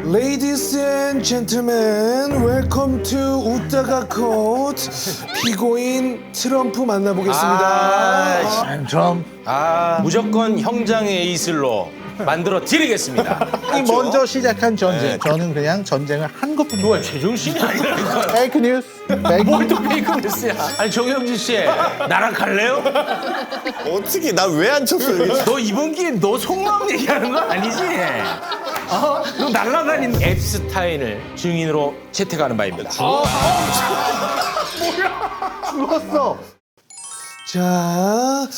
Ladies and gentlemen, welcome to 웃다가 컷. 피고인 트럼프 만나보겠습니다. I'm Trump. 무조건 형장의 에이슬로 만들어 드리겠습니다. 이 먼저 시작한 전쟁. 저는 그냥 전쟁을 한 것뿐이에요. 뭐야, 제정신이 아니라니까. 페이크 뉴스. 뭘 또 페이크 뉴스야. 아니, 정영진 씨, 나랑 갈래요? 어떻게 나 왜 안 쳤어 여기? 너 이번 기회에 너 속마음 얘기하는 거 아니지? 너 날아다니는 앱스타인을 증인으로 채택하는 바입니다. 죽었어. 자,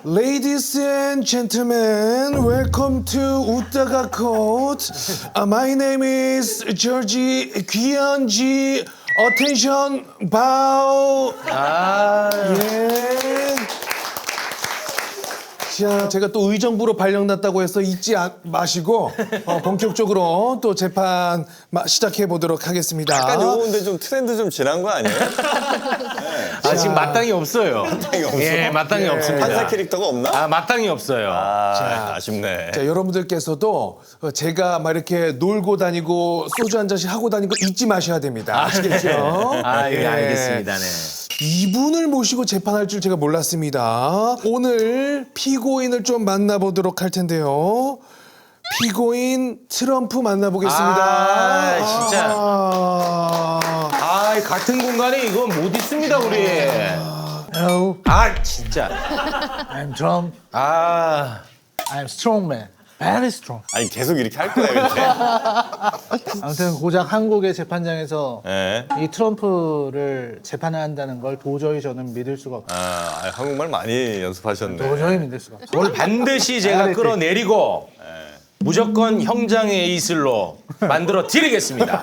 Ladies and gentlemen, welcome to 웃다가 컷. My name is George 귀현지. Attention, bow. 예. 자, 제가 또 의정부로 발령났다고 해서 잊지 마시고 본격적으로 또 재판 시작해 보도록 하겠습니다. 약간 요거 근데 좀 트렌드 좀 지난 거 아니에요? 지금 마땅히 없어요. 마땅히 없어? 예, 마땅히 없습니다. 판사 캐릭터가 없나? 마땅히 없어요. 아쉽네. 자, 여러분들께서도 제가 막 이렇게 놀고 다니고 소주 한 잔씩 하고 다니는 거 잊지 마셔야 됩니다. 아시겠죠? 예, 알겠습니다. 네. 이분을 모시고 재판할 줄 제가 몰랐습니다. 오늘 피고인을 좀 만나보도록 할 텐데요. 피고인 트럼프 만나보겠습니다. 진짜. 같은 공간에 이거 못 있습니다, 우리. Hello. 진짜. I'm Trump. I'm strong man. Very strong. 아니 계속 이렇게 할 거야 근데. 아무튼 고작 한국의 재판장에서 네. 이 트럼프를 재판을 한다는 걸 도저히 저는 믿을 수가 없어요. 한국말 많이 연습하셨네. 도저히 믿을 수가 없어요. 오늘 반드시 제가 끌어내리고 무조건 형장의 에이슬로 만들어 드리겠습니다.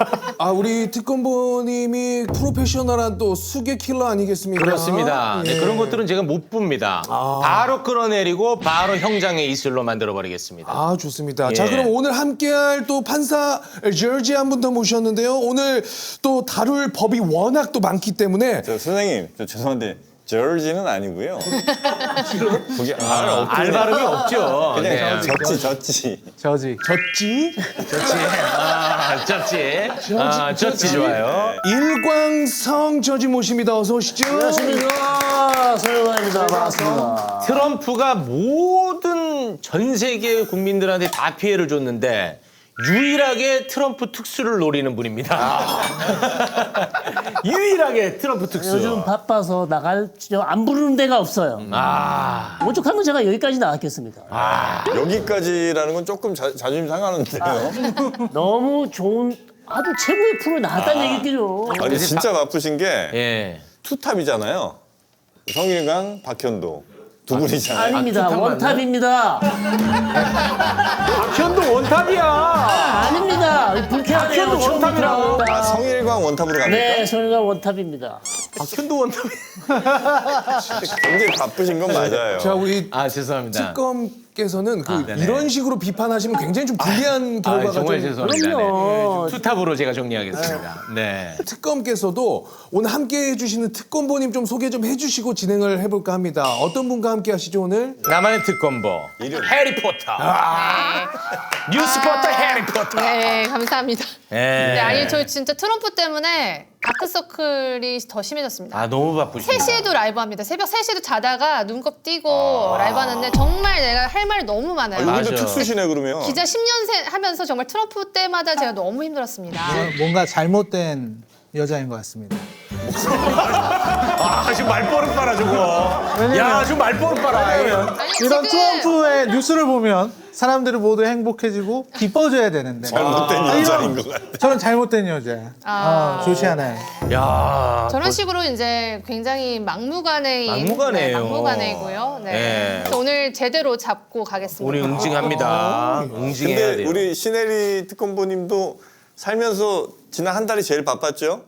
우리 특검보님이 프로페셔널한 또 수계 킬러 아니겠습니까? 그렇습니다. 예. 네, 그런 것들은 제가 못 봅니다. 바로 끌어내리고 바로 형장의 에이슬로 만들어 버리겠습니다. 좋습니다. 예. 자, 그럼 오늘 함께할 또 판사 저지 한 분 더 모셨는데요. 오늘 또 다룰 법이 워낙 또 많기 때문에 저 선생님, 저 죄송한데 저지는 아니고요. 그게 알 발음이 없죠. 그냥 네. 졌지. 저지. 졌지? 졌지 좋아요. 일광성 저지 모십니다. 어서 오시죠. 안녕하십니까, 서영환입니다. 반갑습니다. 트럼프가 모든 전 세계 국민들한테 다 피해를 줬는데 유일하게 트럼프 특수를 노리는 분입니다. 유일하게 트럼프 특수. 요즘 바빠서 안 부르는 데가 없어요. 오죽하면 제가 여기까지 나왔겠습니까? 여기까지라는 건 조금 자존심 상하는데요. 너무 좋은 아주 최고의 프로에 나왔다는 얘기죠. 아니 진짜 바쁘신 게 예. 투탑이잖아요. 성일강, 박현도 두 분이잖아요. 아닙니다. 원탑입니다. 박현도 원탑이야. 아닙니다. 불쾌하네요. 박현도 원탑이라고. 성일강 원탑으로 갑니까? 네, 소리가 원탑입니다. 박현도 원탑이. 굉장히 바쁘신 건 맞아요. 자, 우리 죄송합니다. 특검께서는 네네. 이런 식으로 비판하시면 굉장히 좀 불리한 결과가 정말 좀 죄송합니다. 그럼요. 네. 투탑으로 제가 정리하겠습니다. 네. 특검께서도 오늘 함께 해주시는 특검보님 좀 소개 좀 해주시고 진행을 해볼까 합니다. 어떤 분과 함께 하시죠 오늘? 나만의 특검보 해리포터. 뉴스포터 해리포터. 네, 감사합니다. 예. 네, 아니 저 진짜 트럼프 때문에 다크서클이 더 심해졌습니다. 너무 바쁘십니다. 3시에도 라이브 합니다. 새벽 3시에도 자다가 눈곱 띄고 라이브 하는데 정말 내가 할 말이 너무 많아요. 여기도 맞아. 특수시네 그러면. 기자 10년 하면서 정말 트럼프 때마다 제가 너무 힘들었습니다. 뭔가 잘못된 여자인 것 같습니다. 지금 말버릇 봐라 저거. 야, 지금 말버릇 봐라. 아니, 이런 지금 트럼프의 뉴스를 보면 사람들이 모두 행복해지고 기뻐져야 되는데 잘못된 여자인 것 같아. 저는 잘못된 여자. 좋지 않아요. 야. 저런 식으로 이제 굉장히 막무가내인 막무가내예요. 막무가내이고요. 네. 네. 그래서 오늘 제대로 잡고 가겠습니다. 우리 응징합니다. 응징해야 근데 돼요. 우리 신혜리 특검보님도 살면서 지난 한 달이 제일 바빴죠?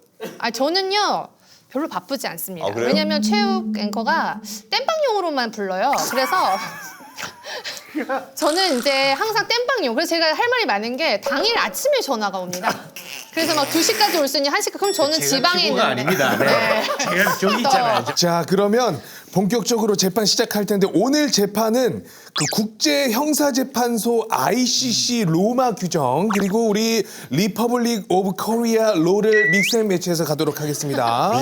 저는요 별로 바쁘지 않습니다. 그래요? 왜냐면 최욱 앵커가 땜빵용으로만 불러요. 그래서 저는 이제 항상 땜빵용. 그래서 제가 할 말이 많은 게 당일 아침에 전화가 옵니다. 그래서 막 2시까지 올 수 있는 1시까지. 그럼 저는 지방에 있는데. 아닙니다. 네. 제가 저기 있잖아요. 자, 그러면 본격적으로 재판 시작할 텐데 오늘 재판은 그 국제 형사재판소 ICC 로마 규정 그리고 우리 리퍼블릭 오브 코리아 로를 믹스앤매치해서 가도록 하겠습니다.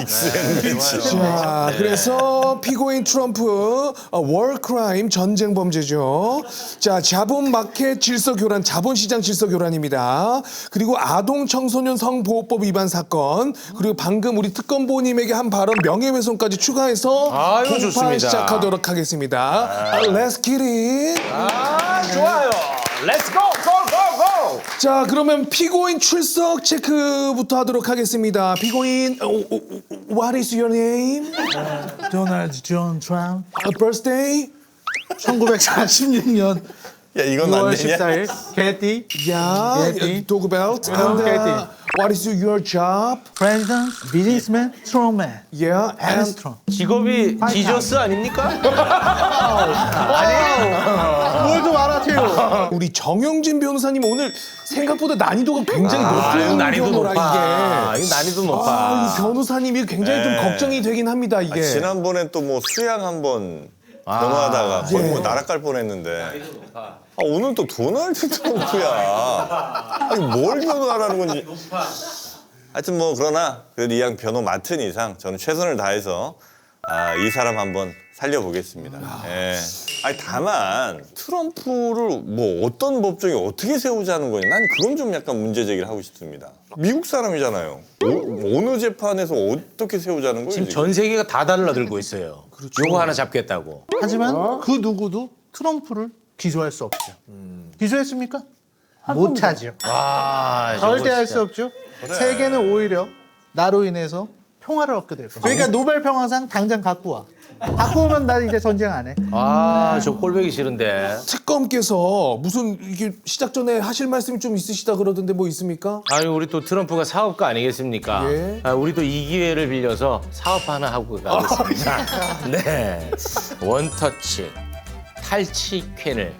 자, 그래서 피고인 트럼프 월 크라임 전쟁 범죄죠. 자, 자본 마켓 질서 교란, 자본시장 질서 교란입니다. 그리고 아동 청소년 성보호법 위반 사건, 그리고 방금 우리 특검보님에게 한 발언 명예훼손까지 추가해서 아유, 공판 좋습니다. 시작하도록 하겠습니다. Let's get it. 좋아요. 렛츠 고! 고! 자, 그러면 피고인 출석 체크부터 하도록 하겠습니다. 피고인, what is your name? 도널드 존 트럼프 Birthday? 1946년 야 이건 안 6월 되냐? 14일 개띠 Yeah, Getty. dog belt. And Getty. what is your job? 프레지던트 비즈니스맨 스트롱맨 Yeah, and 스트롱 직업이 지저스 아닙니까? 뭘 좀 알아채요. 우리 정영진 변호사님 오늘 생각보다 난이도가 굉장히 이거 높은 난이도 경우라 높아. 이게. 이거 난이도 높아. 이 변호사님이 굉장히 좀 걱정이 되긴 합니다 이게. 지난번에 또 뭐 수양 한번 변호하다가 거의 뭐 날아갈 뻔했는데 오늘 또 도널드 트럼프야. 아니 뭘 변호하라는 건지. 하여튼 뭐 그러나 그래도 이왕 변호 맡은 이상 저는 최선을 다해서 이 사람 한번 살려보겠습니다. 예. 아니 다만 트럼프를 뭐 어떤 법정에 어떻게 세우자는 거냐. 난 그건 좀 약간 문제 제기를 하고 싶습니다. 미국 사람이잖아요. 어느 재판에서 어떻게 세우자는 거예요? 지금 전 세계가 다 달라들고 있어요. 요거 하나 잡겠다고. 하지만 그 누구도 트럼프를 기소할 수 없죠. 기소했습니까? 못하죠. 절대 할 수 없죠. 세계는 오히려 나로 인해서 평화를 얻게 될 거예요. 그러니까 노벨 평화상 당장 갖고 와. 갖고 오면 나 이제 전쟁 안 해. 저 꼴보기 싫은데. 특검께서 무슨 이게 시작 전에 하실 말씀이 좀 있으시다 그러던데 뭐 있습니까? 아니 우리 또 트럼프가 사업가 아니겠습니까? 예. 우리도 이 기회를 빌려서 사업 하나 하고 가겠습니다. 네, 원터치 탈취 퀸을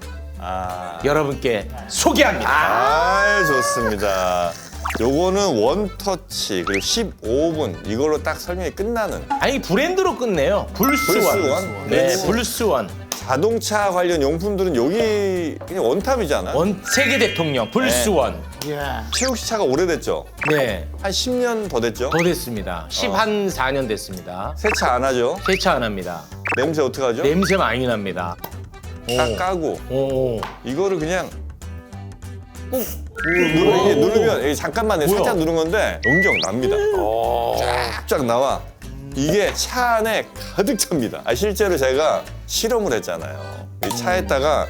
여러분께 소개합니다. 좋습니다. 요거는 원터치 그리고 15분 이걸로 딱 설명이 끝나는 아니 브랜드로 끝내요. 불스원. 불스원? 네, 그렇지. 불스원. 자동차 관련 용품들은 여기 그냥 원탑이잖아. 세계 대통령 불스원. 최욱 씨 차가 오래됐죠? 네, 한 10년 더 됐죠? 더 됐습니다. 4년 됐습니다. 세차 안 하죠? 세차 안 합니다. 냄새 어떡하죠? 냄새 많이 납니다. 딱 까고 오. 이거를 그냥 꾹 누르면 이게 잠깐만 살짝 누른 건데 연경 납니다. 쫙쫙 나와. 이게 차 안에 가득 찹니다. 실제로 제가 실험을 했잖아요. 이 차에다가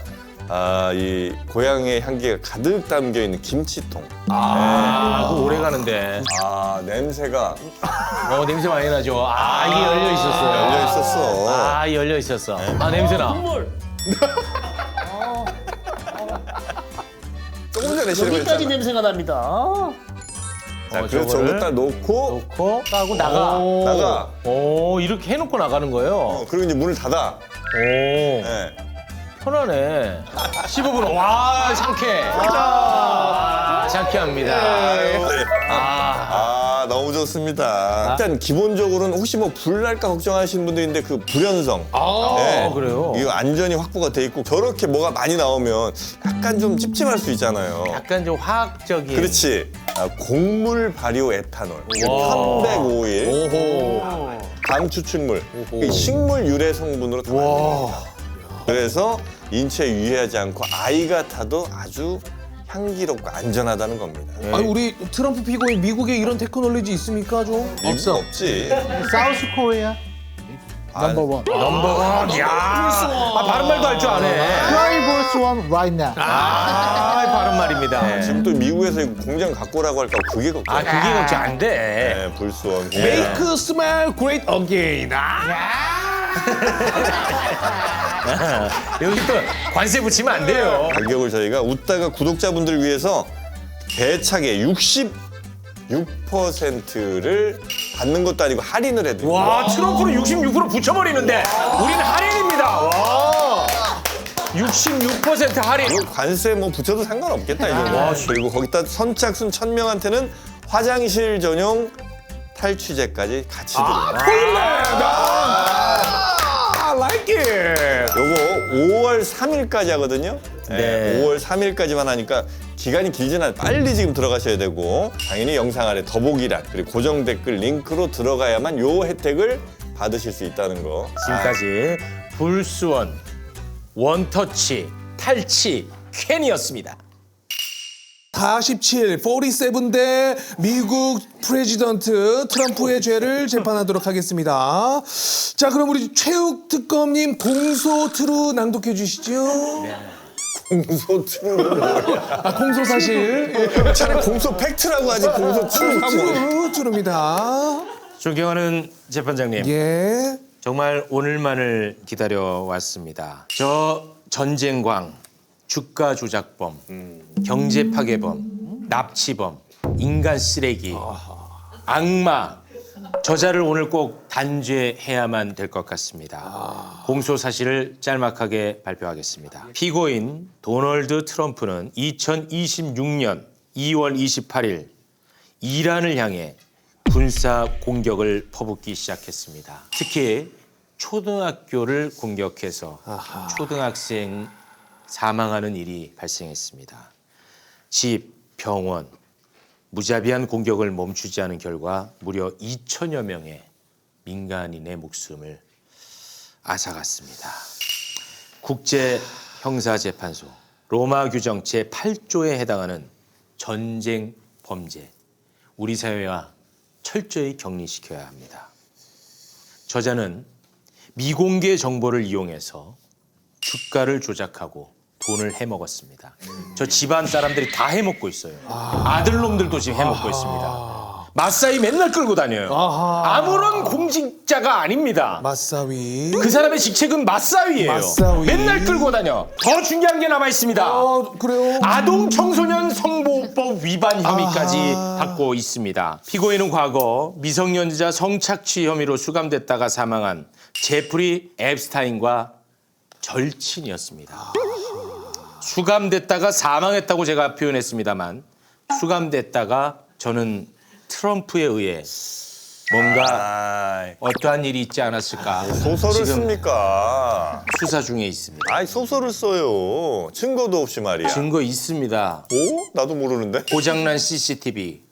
이 고향의 향기가 가득 담겨 있는 김치통. 그거 오래 가는데. 냄새가 냄새 많이 나죠. 이게 열려 있었어요. 열려 있었어. 열려 있었어. 냄새 나. 조금 전에 여기까지 실험했잖아. 냄새가 납니다. 자, 그래서 저걸 딱 놓고 까고 나가. 나가. 이렇게 해놓고 나가는 거예요. 그리고 이제 문을 닫아. 오, 네. 편하네. 15분. 와, 상쾌. 상쾌합니다. 너무 좋습니다. 일단 기본적으로는 혹시 뭐 불 날까 걱정하시는 분도 있는데 그 불연성. 그래요? 이거 안전이 확보가 돼 있고 저렇게 뭐가 많이 나오면 약간 좀 찝찝할 수 있잖아요. 약간 좀 화학적인. 그렇지. 곡물 발효 에탄올, 편백 오일, 감추출물, 이 식물 유래 성분으로 다 만듭니다. 그래서 인체에 유해하지 않고 아이가 타도 아주 향기롭고 안전하다는 겁니다. 아니 우리 트럼프 피고인 미국에 이런 테크놀로지 있습니까 좀? 미국 없지. 사우스 코리아 넘버원. 넘버원. 야, 바른 말도 할 줄 아네. Try Verse One right now. 바른 말입니다. 지금 또 미국에서 이거 공장 갖고 오라고 할까 봐 그게 걱정. 그게 걱정 안 돼. 네, 불수원. Make smile great again. 여기 또 관세 붙이면 안 돼요. 가격을 저희가 웃다가 구독자분들 위해서 대차게 66%를 받는 것도 아니고 할인을 해드립니다. 와, 트럼프는 66% 붙여버리는데 우리는 할인입니다. 와, 66% 할인. 이거 관세 뭐 붙여도 상관없겠다 이 정도. 그리고 거기다 선착순 1000명한테는 화장실 전용 탈취제까지 같이 드립니다. I like it. 요거 5월 3일까지 하거든요. 네. 5월 3일까지만 하니까 기간이 길진 않아요. 빨리 지금 들어가셔야 되고 당연히 영상 아래 더보기란 그리고 고정 댓글 링크로 들어가야만 요 혜택을 받으실 수 있다는 거. 지금까지 불스원, 원터치, 탈치, 캔이었습니다. 47대 미국 프레지던트 트럼프의 죄를 재판하도록 하겠습니다. 자, 그럼 우리 최욱 특검님 공소 트루 낭독해 주시죠. 공소 트루는 뭐야? 아, 공소 사실. 차라리 공소 팩트라고 하지 공소 트루가 뭐야? 트루입니다. 존경하는 재판장님, 예. 정말 오늘만을 기다려왔습니다. 저 전쟁광, 주가 조작범, 경제 파괴범, 납치범, 인간 쓰레기, 악마, 저자를 오늘 꼭 단죄해야만 될 것 같습니다. 공소 사실을 짤막하게 발표하겠습니다. 피고인 도널드 트럼프는 2026년 2월 28일 이란을 향해 군사 공격을 퍼붓기 시작했습니다. 특히 초등학교를 공격해서 초등학생 사망하는 일이 발생했습니다. 집, 병원, 무자비한 공격을 멈추지 않은 결과 무려 2천여 명의 민간인의 목숨을 앗아갔습니다. 국제형사재판소 로마 규정 제8조에 해당하는 전쟁 범죄, 우리 사회와 철저히 격리시켜야 합니다. 저자는 미공개 정보를 이용해서 주가를 조작하고 돈을 해먹었습니다. 저 집안 사람들이 다 해먹고 있어요. 아들놈들도 지금 해먹고 있습니다. 마사이 맨날 끌고 다녀요. 아무런 공직자가 아닙니다. 마사위. 그 사람의 직책은 마사위예요. 마사위. 맨날 끌고 다녀. 더 중요한 게 남아 있습니다. 그래요? 아동 청소년 성보호법 위반 혐의까지 받고 있습니다. 피고인은 과거 미성년자 성착취 혐의로 수감됐다가 사망한 제프리 앱스타인과 절친이었습니다. 수감됐다가 사망했다고 제가 표현했습니다만 수감됐다가 저는 트럼프에 의해 뭔가 어떠한 일이 있지 않았을까 소설을 지금 씁니까? 수사 중에 있습니다. 아이 소설을 써요. 증거도 없이 말이야. 증거 있습니다. 오? 나도 모르는데. 고장난 CCTV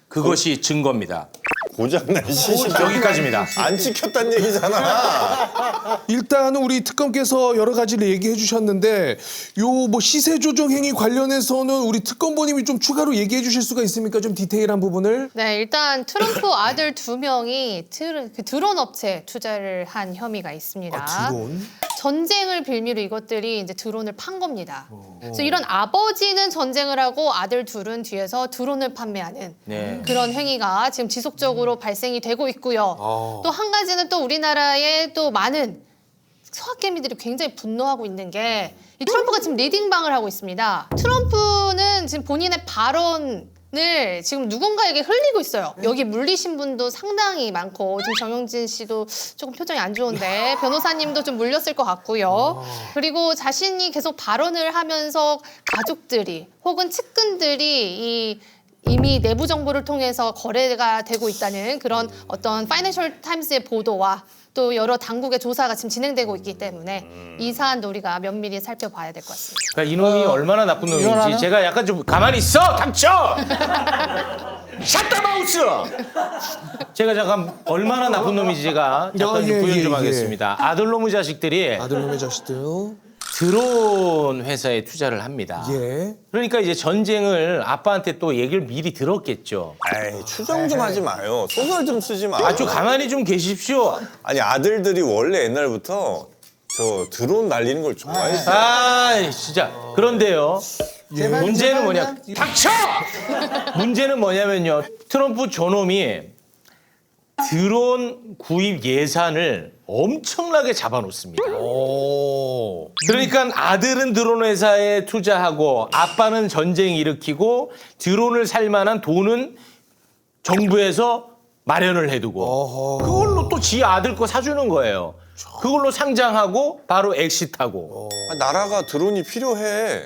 그것이 증거입니다. 고장난 CCTV 여기까지입니다. 안 찍혔단 얘기잖아. 일단은 우리 특검께서 여러 가지를 얘기해 주셨는데 요 뭐 시세 조정 행위 관련해서는 우리 특검보님이 좀 추가로 얘기해 주실 수가 있습니까? 좀 디테일한 부분을. 네, 일단 트럼프 아들 2명이 그 드론 업체에 투자를 한 혐의가 있습니다. 드론. 전쟁을 빌미로 이것들이 이제 드론을 판 겁니다. 그래서 이런 아버지는 전쟁을 하고 아들 둘은 뒤에서 드론을 판매하는 네. 그런 행위가 지금 지속적으로 발생이 되고 있고요. 또 한 가지는 또 우리나라에 또 많은 서학개미들이 굉장히 분노하고 있는 게 이 트럼프가 지금 리딩방을 하고 있습니다. 트럼프는 지금 본인의 발언을 지금 누군가에게 흘리고 있어요. 여기 물리신 분도 상당히 많고 지금 정영진 씨도 조금 표정이 안 좋은데 변호사님도 좀 물렸을 것 같고요. 그리고 자신이 계속 발언을 하면서 가족들이 혹은 측근들이 이미 내부 정보를 통해서 거래가 되고 있다는 그런 어떤 파이낸셜 타임스의 보도와 또 여러 당국의 조사가 지금 진행되고 있기 때문에 이 사안도 우리가 면밀히 살펴봐야 될 것 같습니다. 그러니까 이놈이 얼마나 나쁜 놈인지 일어나는? 제가 약간 좀 가만히 있어 닥쳐 샷다마우스 제가 잠깐 얼마나 나쁜 놈인지 제가 잠깐 좀 예, 구현 예, 좀 예. 하겠습니다. 아들놈의 자식들이 아들놈의 자식들. 드론 회사에 투자를 합니다. 예. 그러니까 이제 전쟁을 아빠한테 또 얘기를 미리 들었겠죠. 에이 추정 좀 하지 마요. 소설 좀 쓰지 마. 아주 가만히 좀 계십시오. 아니 아들들이 원래 옛날부터 저 드론 날리는 걸 좋아했어요. 아 진짜 그런데요. 문제는 뭐냐? 닥쳐! 문제는 뭐냐면요. 트럼프 저놈이 드론 구입 예산을 엄청나게 잡아놓습니다. 그러니까 아들은 드론 회사에 투자하고 아빠는 전쟁 일으키고 드론을 살 만한 돈은 정부에서 마련을 해두고 그걸로 또 지 아들 거 사주는 거예요. 그걸로 상장하고 바로 엑시트하고. 나라가 드론이 필요해.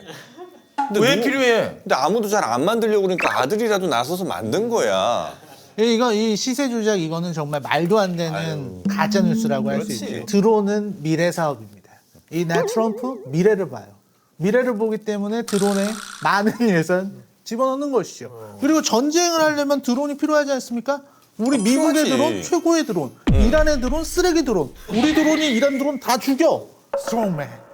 근데 왜 필요해? 근데 아무도 잘 안 만들려고 그러니까 아들이라도 나서서 만든 거야. 이 시세 조작 이거는 정말 말도 안 되는 가짜 뉴스라고 할 수 그렇지. 있죠. 드론은 미래 사업입니다. 이 나 트럼프 미래를 봐요. 미래를 보기 때문에 드론에 많은 예산 집어넣는 것이죠. 그리고 전쟁을 하려면 드론이 필요하지 않습니까? 우리 미국의 필요하지. 드론 최고의 드론, 이란의 드론 쓰레기 드론, 우리 드론이 이란 드론 다 죽여. 스트롱맨.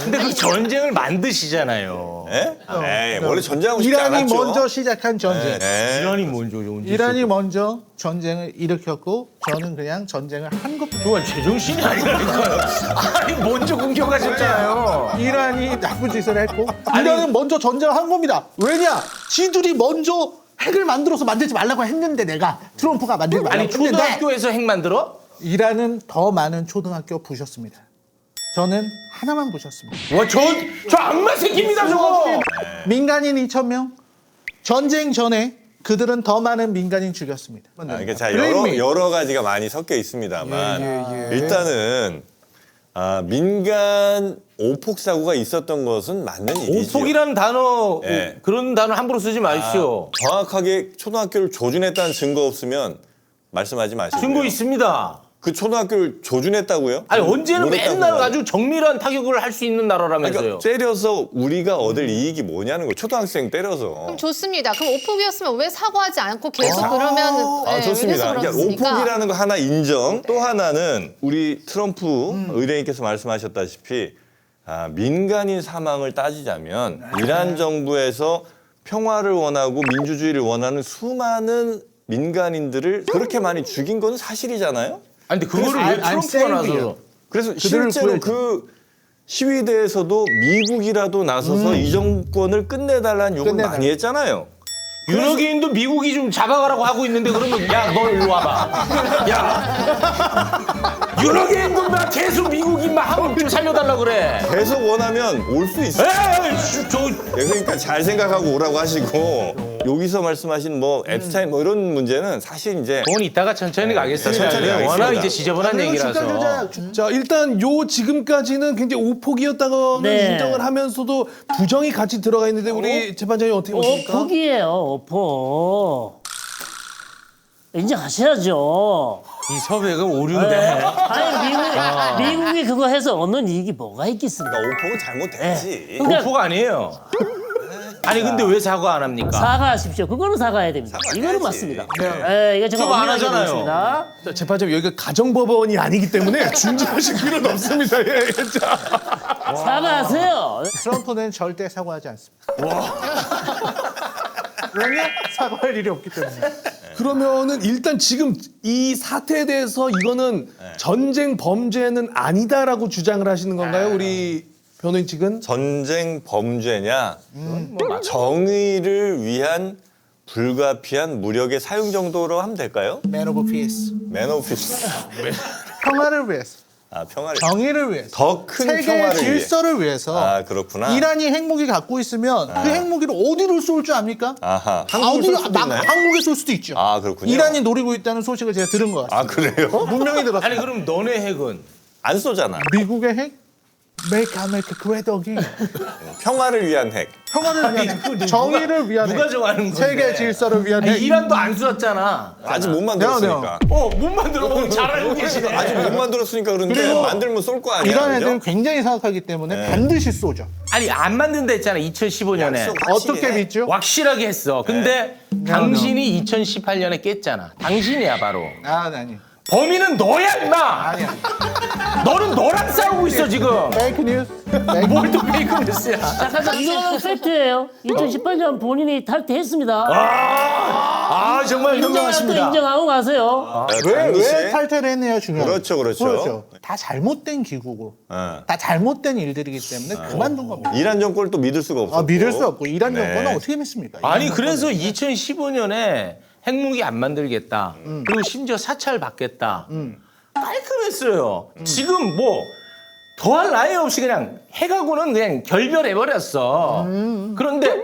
근데 그 전쟁을 만드시잖아요. 예? 에이, 원래 전쟁하고 싶지 이란이 않았죠. 먼저 시작한 전쟁. 예. 이란이 먼저 언제 이란이 먼저 전쟁을 일으켰고 저는 그냥 전쟁을 한 것뿐이에요. 그건 제정신이 아니라니까요. 아니 먼저 공격하셨잖아요. 이란이 나쁜 짓을 했고 이란은 먼저 전쟁을 한 겁니다. 왜냐? 지들이 먼저 핵을 만들어서 만들지 말라고 했는데 내가 트럼프가 만들지 말라고 아니 했는데 초등학교에서 핵 만들어? 이란은 더 많은 초등학교 부셨습니다. 저는 하나만 부셨습니다. 와, 저 악마 새끼입니다, 저거. 민간인 2,000명. 전쟁 전에 그들은 더 많은 민간인 죽였습니다. 이게 자 Believe me. 여러 가지가 많이 섞여 있습니다만 일단은 민간 오폭 사고가 있었던 것은 맞는 일이죠. 오폭이라는 단어 예. 그런 단어 함부로 쓰지 마십시오. 정확하게 초등학교를 조준했다는 증거 없으면 말씀하지 마시고요. 증거 있습니다. 그 초등학교를 조준했다고요? 아니 언제는 못했다고 맨날 하면. 아주 정밀한 타격을 할 수 있는 나라라면서요. 그러니까 때려서 우리가 얻을 이익이 뭐냐는 거예요. 초등학생 때려서. 그럼 좋습니다. 그럼 오폭이었으면 왜 사과하지 않고 계속 그러면 좋습니다. 그러니까 그렇습니까? 오폭이라는 거 하나 인정. 또 하나는 우리 트럼프 의뢰인께서 말씀하셨다시피 민간인 사망을 따지자면 이란 정부에서 평화를 원하고 민주주의를 원하는 수많은 민간인들을 그렇게 많이 죽인 건 사실이잖아요. 아니 근데 그거를 왜 I'm 트럼프가 나서 saying 그래서 그들을 실제로 구해줘. 그 시위대에서도 미국이라도 나서서 이 정권을 끝내달라는 요구를 끝내달라. 많이 했잖아요. 윤호기인도 미국이 좀 잡아가라고 하고 있는데 그러면 야 너 일로 와봐. 야 윤호기인도 나 계속 미국이 막 하고 좀 살려달라 그래. 계속 원하면 올 수 있어요. 에이 저 네, 그러니까 잘 생각하고 오라고 하시고 여기서 말씀하신 뭐 앱스타인 뭐 이런 문제는 사실 이제 돈 이따가 천천히 가겠습니다. 천천히 가겠습니다. 워낙 이제 지저분한 그리고 얘기라서. 집단주자 자 일단 요 지금까지는 굉장히 오폭이었다고는 네. 인정을 하면서도 부정이 같이 들어가 있는데 우리 재판장님 어떻게 보십니까? 오폭이에요, 오폭. 인정하셔야죠. 이 섭외가 오류인데. 아니 미국이 그거 해서 얻는 이익이 뭐가 있겠습니까? 오폭은 잘못됐지. 그러니까 오포가 아니에요. 아니 근데 왜 사과 안 합니까? 사과하십시오. 그거는 사과해야 됩니다. 이거는 맞습니다. 이거 제가 그거 안 엄밀하게 하잖아요. 보겠습니다. 자, 재판장님 여기가 가정법원이 아니기 때문에 중지하실 필요는 없습니다. 예, 자. 사과하세요. 트럼프는 절대 사과하지 않습니다. 왜냐? 사과할 일이 없기 때문에. 그러면은 일단 지금 이 사태에 대해서 이거는 전쟁 범죄는 아니다라고 주장을 하시는 건가요, 우리 변호인 측은? 전쟁 범죄냐 정의를 위한 불가피한 무력의 사용 정도로 하면 될까요? Man of peace. 맨 오피스. 평화를 위해서. 평화를 정의를 위해서. 더 큰 세계의 평화를 위해. 질서를 위해서. 그렇구나. 이란이 핵무기 갖고 있으면 그 핵무기를 어디로 쏠 줄 압니까? 아하. 한국을 쏠 수도 있나요? 한국에 쏠 수도 있죠. 그렇군요. 이란이 노리고 있다는 소식을 제가 들은 것 같습니다. 그래요? 분명히 들었어요. 아니 그럼 너네 핵은 안 쏘잖아. 미국의 핵 Make America Great Again. 평화를 위한 핵. 평화를 위한 핵, 정의를 위한 누가 핵, 정하는 건데? 세계 질서를 위한 아니, 핵. 이란도 안 쐈잖아. 아직 못 만들었으니까. 못 만들어. 잘 알고 계시네. 아직 못 만들었으니까 그런데 그리고 만들면 쏠 거 아니야. 이란 그죠? 애들은 굉장히 사악하기 때문에 반드시 쏘죠. 아니 안 만든다 했잖아 2015년에. 약속. 어떻게 확실히 해. 믿죠? 확실하게 했어. 근데 당신이 2018년에 깼잖아. 당신이야 바로. 아니. 범인은 너야 임마. 아니. 너는 너랑 싸우고 있어 지금. 페이크 뉴스. 뭘 또 페이크 뉴스야. 잠깐만 이거는 팩트예요. 2018년 본인이 탈퇴했습니다. 정말 인정하십니다. 인정하고 가세요. 왜 당시에? 탈퇴를 했느냐 중요하죠. 그렇죠. 다 잘못된 기구고 어. 다 잘못된 일들이기 때문에 그만둔 겁니다. 이란 정권을 또 믿을 수가 없어. 믿을 수 없고 이란 네. 정권은 어떻게 믿습니까? 아니 이란 그래서 정권은. 2015년에 핵무기 안 만들겠다. 그리고 심지어 사찰 받겠다. 깔끔했어요. 지금 뭐 더할 나위 없이 그냥 핵하고는 그냥 결별해버렸어. 그런데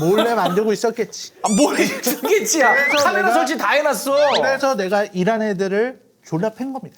몰래 만들고 있었겠지. 뭘 있겠지야. 그래서 카메라 내가- 설치 다 해놨어. 그래서 내가 이란 애들을 졸라 팬 겁니다.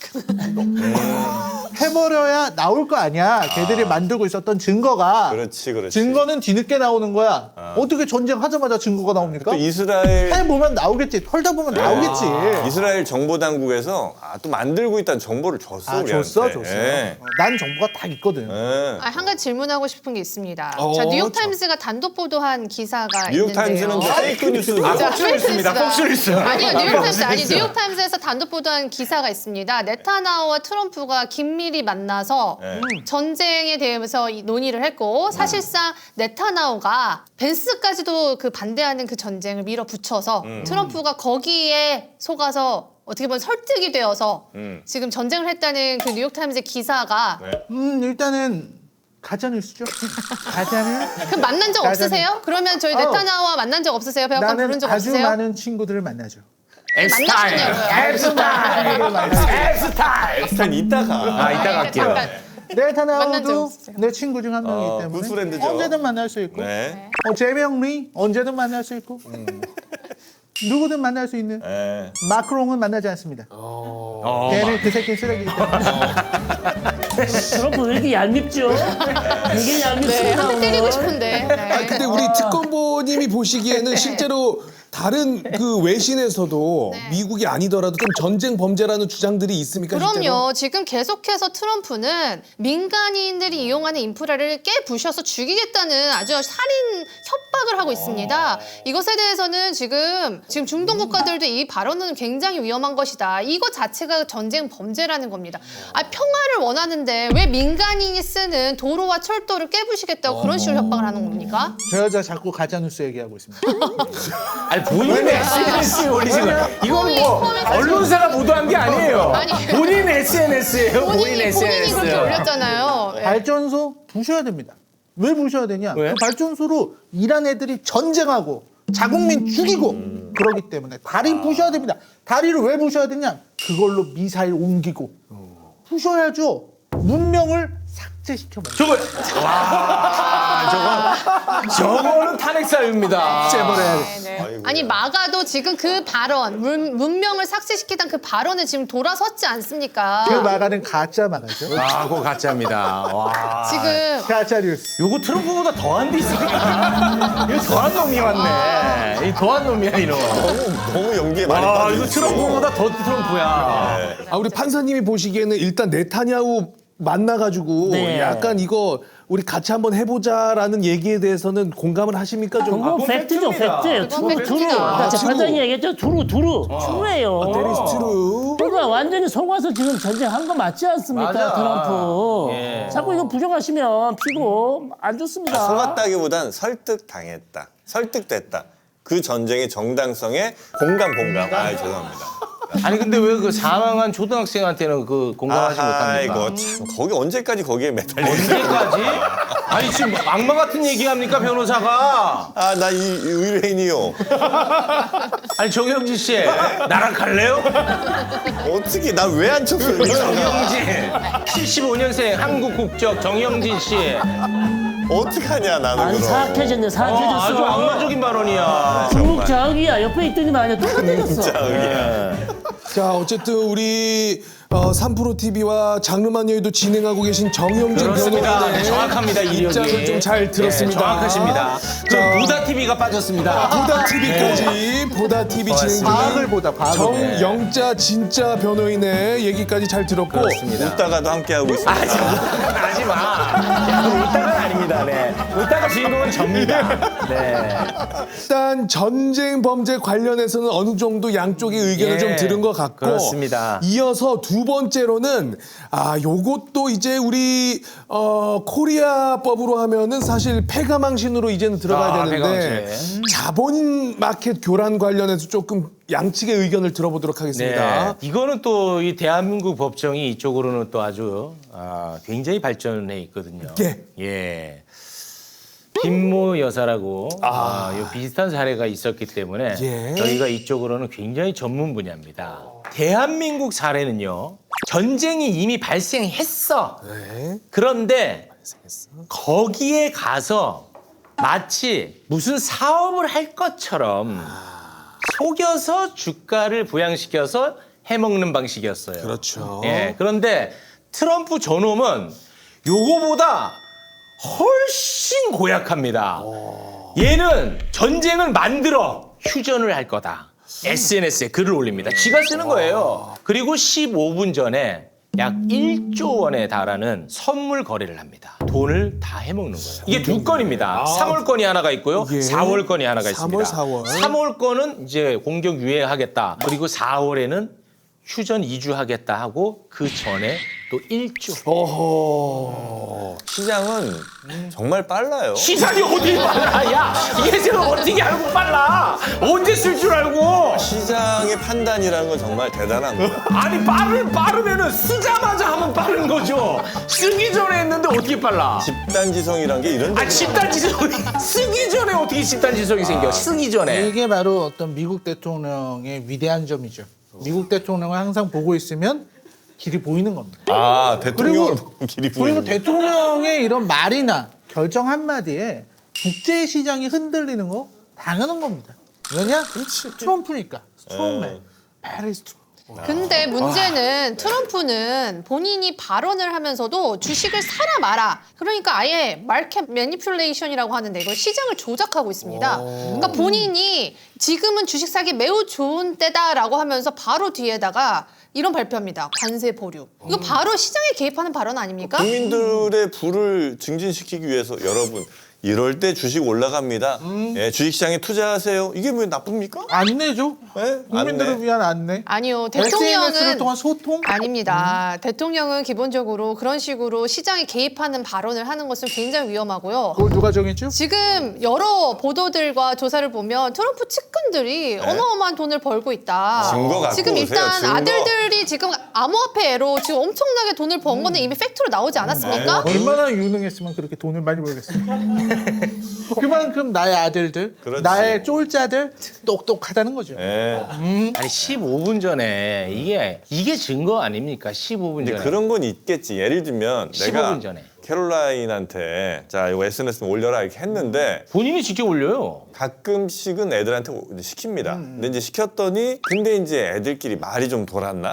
해버려야 나올 거 아니야. 걔들이 만들고 있었던 증거가. 그렇지. 증거는 뒤늦게 나오는 거야. 어떻게 전쟁하자마자 증거가 나옵니까? 또 이스라엘 해보면 나오겠지. 털다 보면 나오겠지. 이스라엘 정보 당국에서 또 만들고 있다는 정보를 줬어 우리한테. 줬어. 예. 난 정보가 다 있거든. 예. 한 가지 질문하고 싶은 게 있습니다. 어, 자, 뉴욕타임스가 단독 보도한 기사가 뉴욕타임스는 있는데요. 이제 페이크 뉴스. 자, 폭스뉴스입니다. 페이크 폭스뉴스. 아니요, 뉴욕타임스 아니 뉴욕타임스에서 단독 보도한 기사가 있습니다. 네타냐후와 트럼프가 긴밀히 만나서 네. 전쟁에 대해서 논의를 했고 사실상 네타냐후가 벤스까지도 그 반대하는 그 전쟁을 밀어붙여서 트럼프가 거기에 속아서 어떻게 보면 설득이 되어서 지금 전쟁을 했다는 그 뉴욕타임스의 기사가 일단은 가짜뉴스죠. 가짜는 그럼 만난 적 없으세요? 그러면 저희 네타냐후와 만난 적 없으세요? 배우관 나는 부른 적 아주 없으세요? 많은 친구들을 만나죠. 만나셨냐고요? 일단 이따가. 이따 갈게요. 잠깐. 만난 적 네타냐후도 없으세요? 내 친구 중 한 명이기 때문에 굿프렌드죠. 언제든 만날 수 있고 네. 제명 리 언제든 만날 수 있고 누구든 만날 수 있는 예. 마크롱은 만나지 않습니다. 걔는 그 새끼 쓰레기이기 때문에. 트럼프 왜 이렇게 얄밉죠? 되게 네, 얄밉습니다. 한대 때리고 오늘. 싶은데. 네. 근데 우리 특검보님이 보시기에는 실제로 다른 그 외신에서도 미국이 아니더라도 좀 전쟁 범죄라는 주장들이 있습니까? 실제로? 그럼요. 지금 계속해서 트럼프는 민간인들이 이용하는 인프라를 깨부셔서 죽이겠다는 아주 살인 협박을 하고 있습니다. 이것에 대해서는 지금 중동 국가들도 이 발언은 굉장히 위험한 것이다. 이것 자체가 전쟁 범죄라는 겁니다. 평화를 원하는데 왜 민간인이 쓰는 도로와 철도를 깨부시겠다고 그런 식으로 협박을 하는 겁니까? 저 여자 자꾸 가짜뉴스 얘기하고 있습니다. 아니 본인의 SNS에 올리신 거예요. 이건 뭐 언론사가 보도한 게 아니에요. 아니. 본인 SNS예요. 본인이 SNS. 그렇게 올렸잖아요. 예. 발전소 부셔야 됩니다. 왜 부셔야 되냐? 왜? 그 발전소로 이란 애들이 전쟁하고 자국민 죽이고 그러기 때문에 다리 부셔야 됩니다. 다리를 왜 부셔야 되냐? 그걸로 미사일 옮기고 부셔야죠. 문명을 삭제시켜버려. 저거는 탄핵 사유입니다. 삭제버려야 돼. 네. 아니 마가도 지금 그 발언 문명을 삭제시키던 그 발언을 지금 돌아섰지 않습니까? 그 마가는 가짜 마가죠. 그거 가짜입니다. 와. 지금 가짜 뉴스. 요거 트럼프보다 더한 데 있으니까. 이거 더한 놈이 왔네. 이 더한 놈이야 이놈. 너무 연기에 많이 아 빠져 이거 있어. 트럼프보다 더 트럼프야. 우리 판사님이 보시기에는 일단 네타냐후 만나가지고 네. 약간 이거 우리 같이 한번 해보자라는 얘기에 대해서는 공감을 하십니까 좀? 그건 팩트죠, 팩트예요. 그건 두루. 팩트다. 아까 두루. 재판장이 얘기했죠. 두루예요. That is true. 그러니까 완전히 속아서 지금 전쟁한 거 맞지 않습니까, 맞아. 트럼프? 예. 자꾸 이거 부정하시면 피고 안 좋습니다. 속았다기보단 설득당했다. 설득됐다. 그 정쟁의 정당성에 공감. 죄송합니다. 아니 근데 왜 그 사망한 초등학생한테는 그 공감하지 못합니까? 이거 참, 거기 언제까지 거기에 매달려 있어? 언제까지? 아니 지금 악마 같은 얘기합니까 변호사가? 나 이 의뢰인이요. 아니 정영진 씨 나랑 갈래요? 어떻게 나 왜 안 쳤어요? 정영진 75년생 한국 국적 정영진 씨. 어떡하냐 나는 아니, 그럼. 사악해졌네, 아주 사악해졌어. 악마적인 발언이야. 중국 자흑이야. 옆에 있더니만 아니야. 똑같아졌어. 자, 어쨌든 우리 3프로TV와 장르만 여의도 진행하고 계신 정영진 그렇습니다. 변호사의 정확합니다. 이력이. 입장을 좀 잘 들었습니다. 네, 정확하십니다. 그 보다 TV가 빠졌습니다. 보다TV까지 보다TV 진행 과학을 중인 보다 과학을. 정영자 진짜 변호인의 얘기까지 잘 들었고 웃다가도 함께 하고 있습니다. 하지 마. 야, 웃다가 아닙니다. 네. 웃다가 주인공은 접니다. 네. 일단 전쟁 범죄 관련해서는 어느 정도 양쪽의 의견을 예, 좀 들은 것 같고 그렇습니다. 이어서 두 번째로는 요것도 이제 우리 코리아법으로 하면은 사실 폐가망신으로 이제는 들어가야 되는데 폐가망신. 자본 마켓 교란 관련해서 조금 양측의 의견을 들어보도록 하겠습니다. 네. 이거는 또 이 대한민국 법정이 이쪽으로는 또 아주 굉장히 발전해 있거든요. 예. 예. 김모 여사라고 요 비슷한 사례가 있었기 때문에 예. 저희가 이쪽으로는 굉장히 전문 분야입니다. 대한민국 사례는요. 전쟁이 이미 발생했어. 네. 그런데 거기에 가서 마치 무슨 사업을 할 것처럼 속여서 주가를 부양시켜서 해먹는 방식이었어요. 그렇죠. 예, 그런데 트럼프 저놈은 요거보다 훨씬 고약합니다. 얘는 전쟁을 만들어 휴전을 할 거다. SNS에 글을 올립니다. 지가 쓰는 거예요. 그리고 15분 전에 약 1조 원에 달하는 선물 거래를 합니다. 돈을 다 해먹는 거예요. 이게 두 건입니다. 3월 건이 하나가 있고요. 예. 4월 건이 하나가 3월, 있습니다. 4월. 3월 건은 이제 공격 유예하겠다. 그리고 4월에는 휴전 2주 하겠다 하고 그 전에 또 1조. 시장은 정말 빨라요. 시장이 어디 빨라? 야, 얘들은 어떻게 알고 빨라? 언제 쓸 줄 알고? 시장의 판단이라는 건 정말 대단한 거야. 아니 빠르면은 쓰자마자 하면 빠른 거죠. 쓰기 전에 했는데 어떻게 빨라? 집단지성이란 게 이런 아 집단지성이 쓰기 전에 어떻게 집단지성이 생겨? 쓰기 전에. 이게 바로 어떤 미국 대통령의 위대한 점이죠. 미국 대통령을 항상 보고 있으면 길이 보이는 겁니다. 아, 대통령을 그리고- 보면 길이 그리고 보이는 거야. 대통령의 이런 말이나 결정 한마디에 국제 시장이 흔들리는 거 당연한 겁니다. 왜냐? 트럼프니까. 스트롱맨. 베리 스트롱. 근데 문제는 트럼프는 본인이 발언을 하면서도 주식을 사라 마라. 그러니까 아예 마켓 매니플레이션이라고 하는데 이걸 시장을 조작하고 있습니다. 그러니까 본인이 지금은 주식 사기 매우 좋은 때다라고 하면서 바로 뒤에다가 이런 발표합니다. 관세 보류. 이거 바로 시장에 개입하는 발언 아닙니까? 국민들의 부를 증진시키기 위해서 여러분 이럴 때 주식 올라갑니다. 예, 주식시장에 투자하세요. 이게 왜 나쁩니까? 안내죠. 예? 국민들을 안내. 위한 안내. 아니요. SNS를 대통령은 통한 소통. 아닙니다. 대통령은 기본적으로 그런 식으로 시장에 개입하는 발언을 하는 것은 굉장히 위험하고요. 그걸 누가 정했죠? 지금 여러 보도들과 조사를 보면 트럼프 측근들이 어마어마한 돈을 벌고 있다. 증거 갖고 지금 오세요, 일단 증거. 아들들이 지금 암호화폐로 지금 엄청나게 돈을 번 거는 이미 팩트로 나오지 않았습니까? 얼마나 유능했으면 그렇게 돈을 많이 벌겠어요. 그만큼 나의 아들들, 그렇지. 나의 쫄자들 똑똑하다는 거죠. 예. 아니 15분 전에 이게 증거 아닙니까? 15분 근데 전에. 그런 건 있겠지. 예를 들면 15분 내가 전에. 캐롤라인한테 자 이거 SNS에 올려라 이렇게 했는데 본인이 직접 올려요. 가끔씩은 애들한테 시킵니다. 근데 이제 시켰더니 근데 이제 애들끼리 말이 좀 돌았나?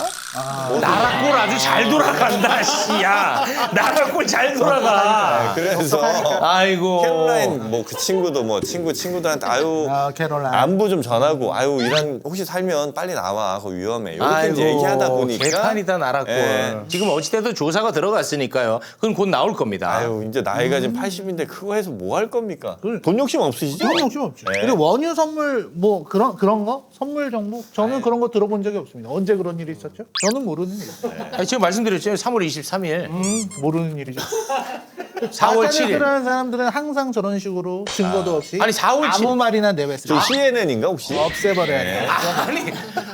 나라꼴 아주 잘 돌아간다, 씨야. 나라꼴 잘 돌아가. 그래서 아이고. 캐롤라인 뭐 그 친구도 뭐 친구들한테 아유 캐롤라인. 안부 좀 전하고 아유 이란 혹시 살면 빨리 나와 그거 위험해 이렇게 이제 얘기하다 보니까 개판이다 나라꼴. 예. 지금 어찌돼도 조사가 들어갔으니까요. 그건 곧 나올 겁니다. 아유 이제 나이가 지금 80인데 그거 해서 뭐 할 겁니까? 돈 욕심 없으시죠? 그런 욕심 없죠. 네. 그리고 원유 선물 뭐 그런 거 선물 정보 저는 그런 거 들어본 적이 없습니다. 언제 그런 일이 있었죠? 저는 모르는 일이에요. 아니, 지금 말씀드렸죠. 3월 23일, 모르는 일이죠. 4월 7일. 하는 사람들은 항상 저런 식으로 증거도 없이 아니, 4월 7일. 아무 말이나 내뱉어요. 저 CNN인가 혹시? 없애버려야 돼.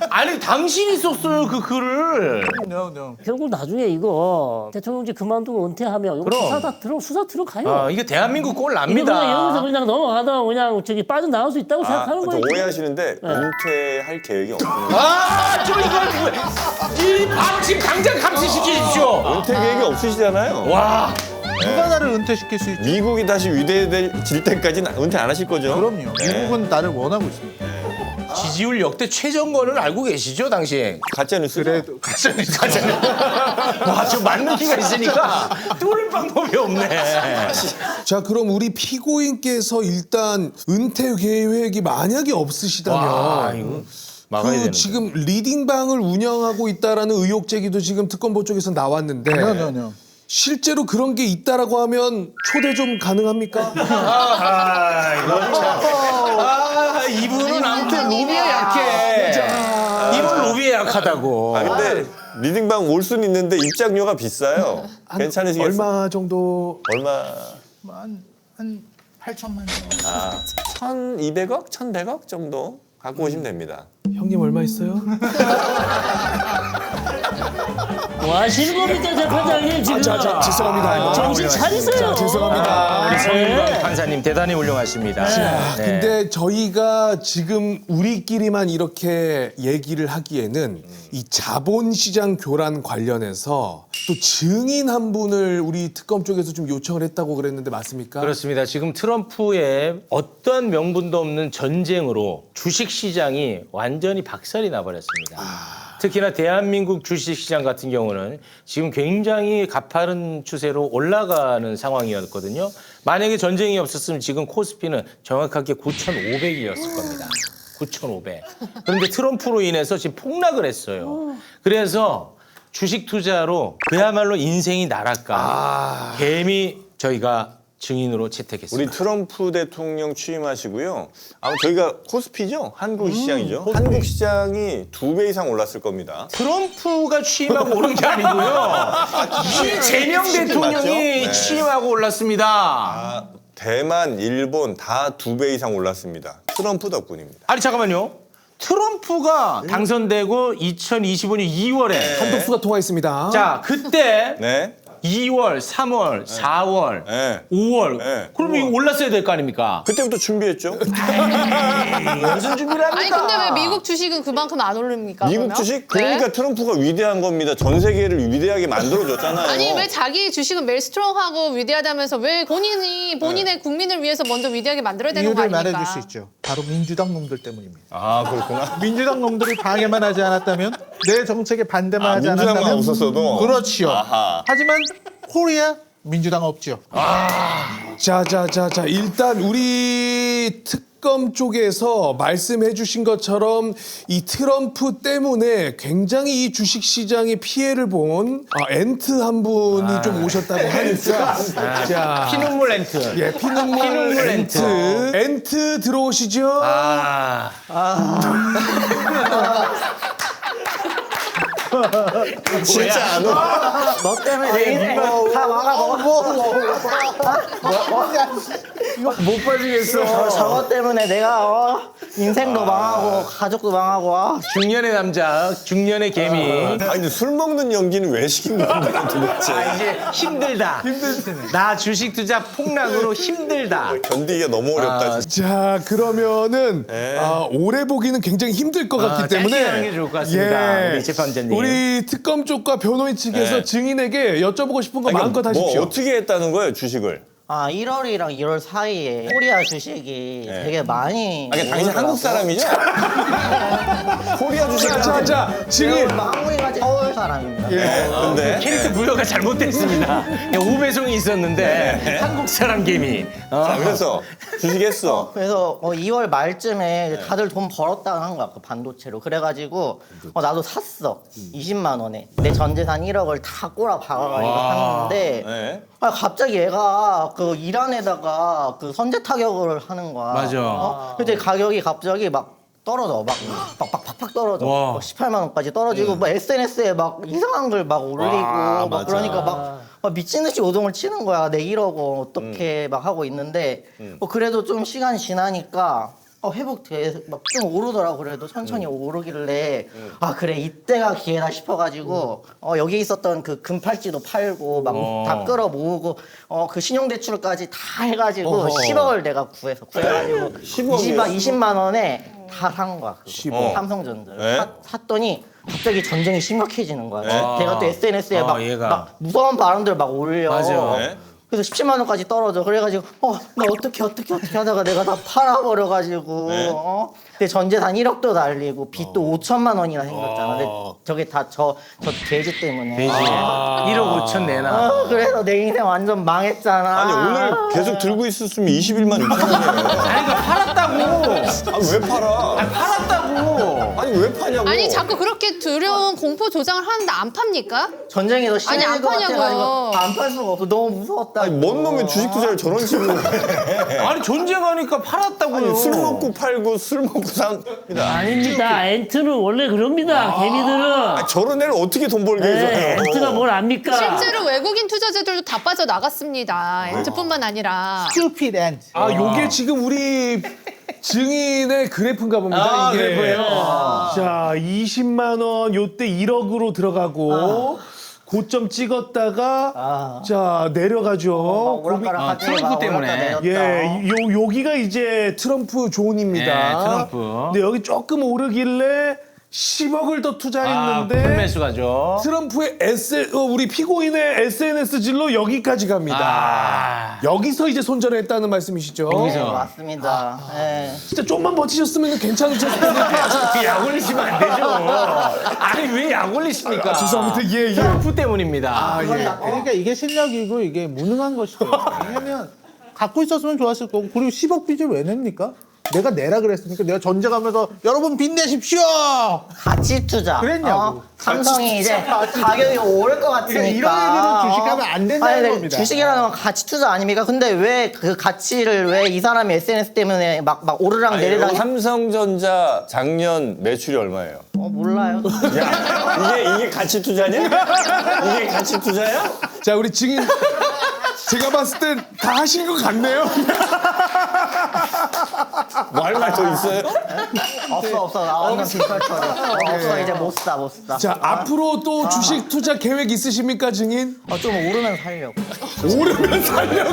아니 당신이 썼어요 그 글을. No. 결국 나중에 이거 대통령직 그만두고 은퇴하면 이거 그럼. 수사 들어가요. 이게 대한민국 꼴 이거 그냥 여기서 납니다. 그냥 넘어가다가 그냥 저기 빠져나올 수 있다고 생각하는 좀 거예요. 오해하시는데 은퇴할 계획이 없습니다. 저 이거 이 방침 당장 감시시키십시오. 은퇴 계획이 없으시잖아요. 와. 누가 나를 은퇴시킬 수 있죠? 미국이 다시 위대해질 때까지는 은퇴 안 하실 거죠? 그럼요. 네. 미국은 나를 원하고 있습니다. 지지율 역대 최저권을 알고 계시죠 당시? 가짜 뉴스죠? 그래도 와, 저 맞는 기가 있으니까 뚫을 방법이 없네. 자, 그럼 우리 피고인께서 일단 은퇴 계획이 만약에 없으시다면 와, 이거 막아야 그 되는데. 지금 리딩방을 운영하고 있다라는 의혹 제기도 지금 특검보 쪽에서 나왔는데 No. 실제로 그런 게 있다라고 하면 초대 좀 가능합니까? 이거 참. 이분은 아무튼 로비에 약해. 이분 로비에 약하다고. 아 근데 리딩방 올 수는 있는데 입장료가 비싸요. 괜찮으시겠어요? 얼마 정도? 얼마? 한 8천만 원. 1,200억? 1,100억 정도 갖고 오시면 됩니다. 형님 얼마 있어요? 뭐 하시는 겁니까 재판장님 지금? 죄송합니다. 정신 차리세요. 죄송합니다. 우리 서윤건 판사님 대단히 훌륭하십니다. 네. 근데 저희가 지금 우리끼리만 이렇게 얘기를 하기에는 이 자본시장 교란 관련해서 또 증인 한 분을 우리 특검 쪽에서 좀 요청을 했다고 그랬는데 맞습니까? 그렇습니다. 지금 트럼프의 어떠한 명분도 없는 전쟁으로 주식시장이 완전히 박살이 나버렸습니다. 특히나 대한민국 주식시장 같은 경우는 지금 굉장히 가파른 추세로 올라가는 상황이었거든요. 만약에 전쟁이 없었으면 지금 코스피는 정확하게 9,500이었을 겁니다. 9,500. 그런데 트럼프로 인해서 지금 폭락을 했어요. 그래서 주식 투자로 그야말로 인생이 날아가 개미 저희가 증인으로 채택했습니다. 우리 트럼프 대통령 취임하시고요. 아마 저희가 코스피죠? 한국 시장이죠? 한국 시장이 2배 이상 올랐을 겁니다. 트럼프가 취임하고 오른 게 아니고요. 이재명 대통령이 맞죠? 네. 취임하고 올랐습니다. 아, 대만, 일본 다 2배 이상 올랐습니다. 트럼프 덕분입니다. 아니 잠깐만요. 트럼프가 당선되고 2025년 2월에 한독수가 통화했습니다. 자 그때 네. 2월, 3월, 4월, 네. 5월 네. 그러면 이거 올랐어야 될 거 아닙니까? 그때부터 준비했죠. 무슨 준비를 합니까? 아니 근데 왜 미국 주식은 그만큼 안 오릅니까? 미국 그러면? 주식? 그러니까 네? 트럼프가 위대한 겁니다. 전 세계를 위대하게 만들어줬잖아요. 아니 왜 자기 주식은 매일 스트롱하고 위대하다면서 왜 본인의 국민을 위해서 먼저 위대하게 만들어야 되는 거 이유를 아닙니까? 말해줄 수 있죠. 바로 민주당 놈들 때문입니다. 아, 그렇구나. 민주당 놈들이 방해만 하지 않았다면 내 정책에 반대만 하지 민주당만 않았다면 없었어도. 그렇지요. 아하. 하지만 코리아 민주당 없죠. 자, 일단 우리 특검 쪽에서 말씀해 주신 것처럼 이 트럼프 때문에 굉장히 이 주식 시장에 피해를 본 엔트 한 분이 좀 오셨다고 하니까 자, 피눈물 렌트. 예, 피눈물 엔트. 엔트 들어오시죠? 진짜 안 와. 너 때문에 내 인생 다 망하고 못 빠지겠어. 저거 때문에 내가 인생도 망하고 가족도 망하고 중년의 남자, 중년의 개미. 아니, 근데 술 먹는 연기는 왜 시킨 건가요, 도대체? 이제 힘들다. 나 주식 투자 폭락으로 힘들다. 견디기가 너무 어렵다, 진짜. 자, 그러면은 오래 보기는 굉장히 힘들 것 같기 짧게 때문에 하는 게 좋을 것 같습니다. 우리 재판장님. 우리 특검 쪽과 변호인 측에서 네. 증인에게 여쭤보고 싶은 거 아니, 마음껏 뭐 하십시오. 어떻게 했다는 거예요, 주식을? 1월이랑 2월 사이에 코리아 주식이 되게 많이 아니, 당신 한국 사람이죠? 코리아 주식. 자, 증인. 마무리가 서울 사람입니다. 근데 캐릭터 부여가 잘못됐습니다. 오배송이 있었는데 한국 사람 개미. 자, 그래서 주식했어. 그래서 2월 말쯤에 다들 돈 벌었다고 한 거야, 그 반도체로. 그래가지고 나도 샀어. 20만 원에. 내 전 재산 1억을 다 꼬라 박아가지고 샀는데 네. 갑자기 얘가 그 이란에다가 그 선제 타격을 하는 거야. 맞아. 근데 가격이 갑자기 막 떨어져. 막 팍팍팍 떨어져. 와. 18만 원까지 떨어지고 막 SNS에 막 이상한 걸 막 올리고 막 맞아. 그러니까 막 미친 듯이 오동을 치는 거야. 내 1억 어떻게 막 하고 있는데 그래도 좀 시간이 지나니까 회복돼 막 좀 오르더라고. 그래도 천천히 오르길래 그래 이때가 기회다 싶어가지고 여기 있었던 그 금팔찌도 팔고 막 다 끌어 모으고 그 신용대출까지 다 해가지고 10억을 내가 구해가지고 20만 원에 다 산 거야. 그거. 10억. 삼성전자 네? 샀더니 갑자기 전쟁이 심각해지는 거야. 걔가 또 SNS에 얘가. 막 무서운 발언들 막 올려. 맞아. 네? 그래서 17만 원까지 떨어져. 그래가지고 나 어떻게 하다가 내가 다 팔아버려가지고 네. 내 전 재산 1억도 날리고 빚도 5천만 원이나 생겼잖아. 근데 저게 다 저 돼지 때문에. 되지. 1억 5천 내놔. 그래서 내 인생 완전 망했잖아. 아니, 오늘 계속 들고 있었으면 21만 6천 원이에요. 아니 그러니까 팔았다고. 아니, 왜 팔아? 팔았다고. 아니, 왜 파냐고. 아니 자꾸 그렇게 두려운 공포 조장을 하는데 안 팝니까? 전쟁이 더 아니, 안 심해질 것 파냐고요. 같아가지고 안 팔 수가 없어. 너무 무서웠다. 아니, 뭔 놈의 주식 투자를 저런 식으로 해. 아니 전쟁하니까 팔았다고요. 아니, 술 먹고 팔고 술 먹고 삽니다. 아닙니다. 엔트는 원래 그럽니다. 개미들은. 저런 애를 어떻게 돈 벌게 네, 해줘요? 엔트가 뭘 압니까? 실제로 외국인 투자자들도 다 빠져나갔습니다. 엔트뿐만 아니라. Stupid end. 요게 지금 우리 증인의 그래프인가 봅니다. 이게. 그래프예요. 자, 20만 원 요때 1억으로 들어가고 고점 찍었다가 자, 내려가죠. 오락가락 트럼프 때문에. 예, 여기가 이제 트럼프 존입니다. 네, 트럼프. 근데 여기 조금 오르길래 10억을 더 아, 투자했는데 풀매수 가죠. 트럼프의 우리 피고인의 SNS질로 여기까지 갑니다. 아. 여기서 이제 손절을 했다는 말씀이시죠? 네, 맞습니다. 네. 진짜 좀만 버티셨으면 괜찮으셨을 텐데. 약 올리시면 안 되죠. 아니 왜 약 올리십니까? 죄송합니다. 예. 트럼프 때문입니다. 그러니까 이게 실력이고 이게 무능한 것이죠. 왜냐면 갖고 있었으면 좋았을 거고 그리고 10억 빚을 왜 냅니까? 내가 내라 그랬으니까 내가 전쟁하면서 여러분 빚내십시오. 가치 투자. 그랬냐고. 삼성이 이제 가격이 오를 것 같으니까. 이런 의미로 주식하면 안 된다는 아니, 근데 겁니다. 주식이라는 건 가치 투자 아닙니까? 근데 왜 그 가치를 왜 이 사람이 SNS 때문에 막 오르락 내리락 삼성전자 작년 매출이 얼마예요? 몰라요. 야, 이게 가치 투자냐? 이게 가치 투자야? 자, 우리 증인 제가 봤을 땐 다 하신 것 같네요. 뭐 할 말 더 있어요? 없어. 나 완전 뒷발처럼. 없어. 이제 못 사. 자, 앞으로 또 주식 투자 계획 있으십니까, 증인? 좀 오르면 살려고. 오르면 살려고.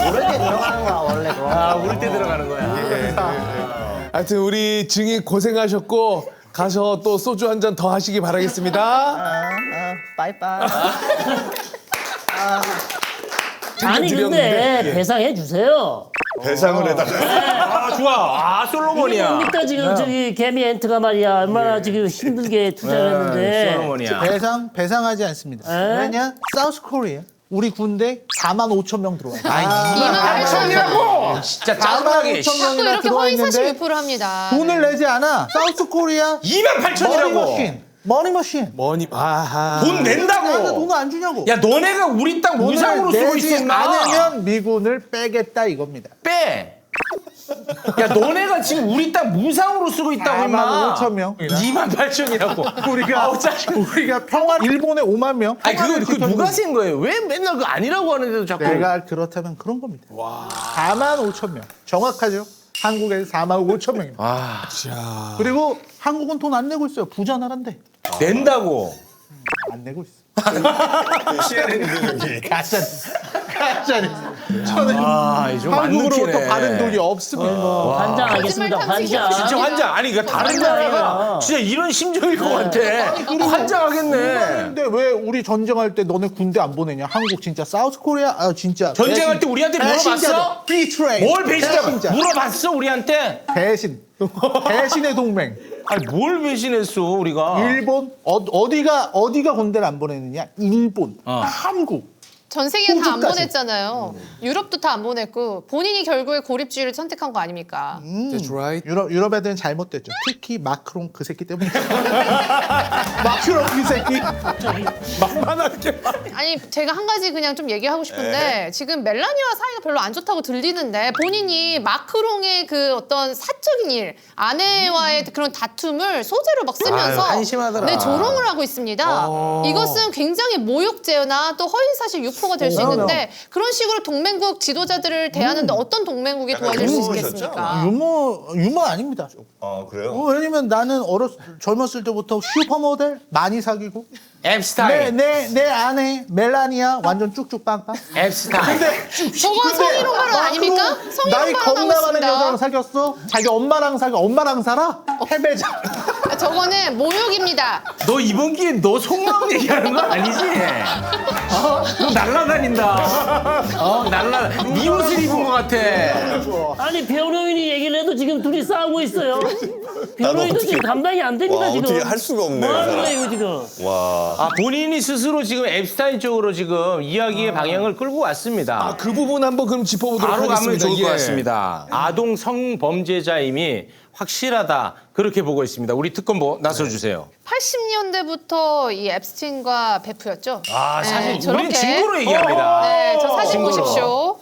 오를 때 들어가는 거야, 원래 그거. 아, 올 때 들어가는 거야. 하여튼 우리 증인 고생하셨고 가서 또 소주 한 잔 더 하시기 바라겠습니다. 빠이빠이. 아니 드렸는데, 근데 배상해 주세요. 배상을 해다가. 아, 좋아. 아, 이게 솔로몬이야. 뭡니까 지금 저기 개미 엔트가 말이야 얼마나 지금 힘들게 투자를 했는데 솔로몬이야. 배상하지 않습니다. 에? 왜냐? 사우스 코리아 우리 군대 4만 5천 명 들어와요. 2만 8천이라고. 진짜 짜증나게. 5천 자꾸 명이나 이렇게 들어와 허위 있는데 사실 유포를 합니다. 돈을 내지 않아. 사우스 코리아 28,000이라고. 머니머신. 머니, 아하. 돈 나는 낸다고. 돈을 안 주냐고. 야, 너네가 우리 땅 무상으로 쓰고 내지 있었나? 않으면 미군을 빼겠다 이겁니다. 빼. 야, 너네가 지금 우리 땅 무상으로 쓰고 있다고 4만 임마. 5천 명. 28,000이라고. 우리가 평화 일본에 5만 명. 아니, 평화를 그거 누가 지켜주는 쓴 거예요? 왜 맨날 그거 아니라고 하는데도 자꾸. 내가 그렇다면 그런 겁니다. 4만 5천 명. 정확하죠? 한국에서 4만 5천 명입니다. 아, 그리고 한국은 돈 안 내고 있어요. 부자 나라인데. 낸다고. 안 내고 있어. CNN 능력이. 가짜네. 저는 아, 좀 안 한국으로부터 느끼네. 받은 돈이 없습니다. 환장하겠습니다. 환장. 진짜 환장. 아니, 그 다른 나라가 진짜 이런 심정일 것 같아. 환장하겠네. 근데 왜 우리 전쟁할 때 너네 군대 안 보내냐? 한국 진짜 사우스 코리아 진짜 전쟁할 때 우리한테 물어봤어? 비트레이. 뭘 배신자? 물어봤어, 우리한테? 배신의 동맹. 아니, 뭘 배신했어, 우리가? 일본 어디가 군대를 안 보내느냐? 일본, 한국. 전 세계 다 안 호주까지. 보냈잖아요. 유럽도 다 안 보냈고 본인이 결국에 고립주의를 선택한 거 아닙니까? That's right. 유럽 애들은 잘못됐죠. 특히 마크롱 그 새끼 때문에. 마크롱 그 새끼. 만만하게. 아니 제가 한 가지 그냥 좀 얘기하고 싶은데 지금 멜라니와 사이가 별로 안 좋다고 들리는데 본인이 마크롱의 그 어떤 사적인 일 아내와의 그런 다툼을 소재로 막 쓰면서 한심하더라. 네, 조롱을 하고 있습니다. 이것은 굉장히 모욕죄나 또 허위사실 유포가 될 수 있는데 그런 식으로 동맹국 지도자들을 대하는데 어떤 동맹국이 도와줄 수 있겠습니까? 유머 아닙니다. 아, 그래요? 왜냐면 나는 젊었을 때부터 슈퍼모델 많이 사귀고 앱스타인. 내 아내 멜라니아 완전 쭉쭉 빵빵. 앱스타인. 저거 성희롱 발언 아닙니까? 성희롱 나이 발언 하고 겁나 많은 여자랑 있습니다. 사귀었어. 자기 엄마랑 살아? 패배자. 저거는 모욕입니다. 너 이번 기회에 너 속마음 얘기하는 거 아니지? 너 날라다닌다. 네 옷을 입은 것 같아. 아니 변호인이 얘기를 해도 지금 둘이 싸우고 있어요. 변호인도 지금 감당이 안 됩니다 와, 지금. 어떻게 할 수가 없네, 뭐 하는 이 거야 사람. 이거 지금. 와. 아, 본인이 스스로 지금 앱스타인 쪽으로 지금 이야기의 방향을 끌고 왔습니다. 그 부분 한번 그럼 짚어보도록 바로 가면 하겠습니다. 좋을 것 예. 같습니다. 아동 성범죄자임이 확실하다. 그렇게 보고 있습니다. 우리 특검보 나서주세요. 80년대부터 이 앱스틴과 베프였죠. 아, 사실 네, 우리는 증거로 얘기합니다. 네, 저 사진 증거로. 보십시오.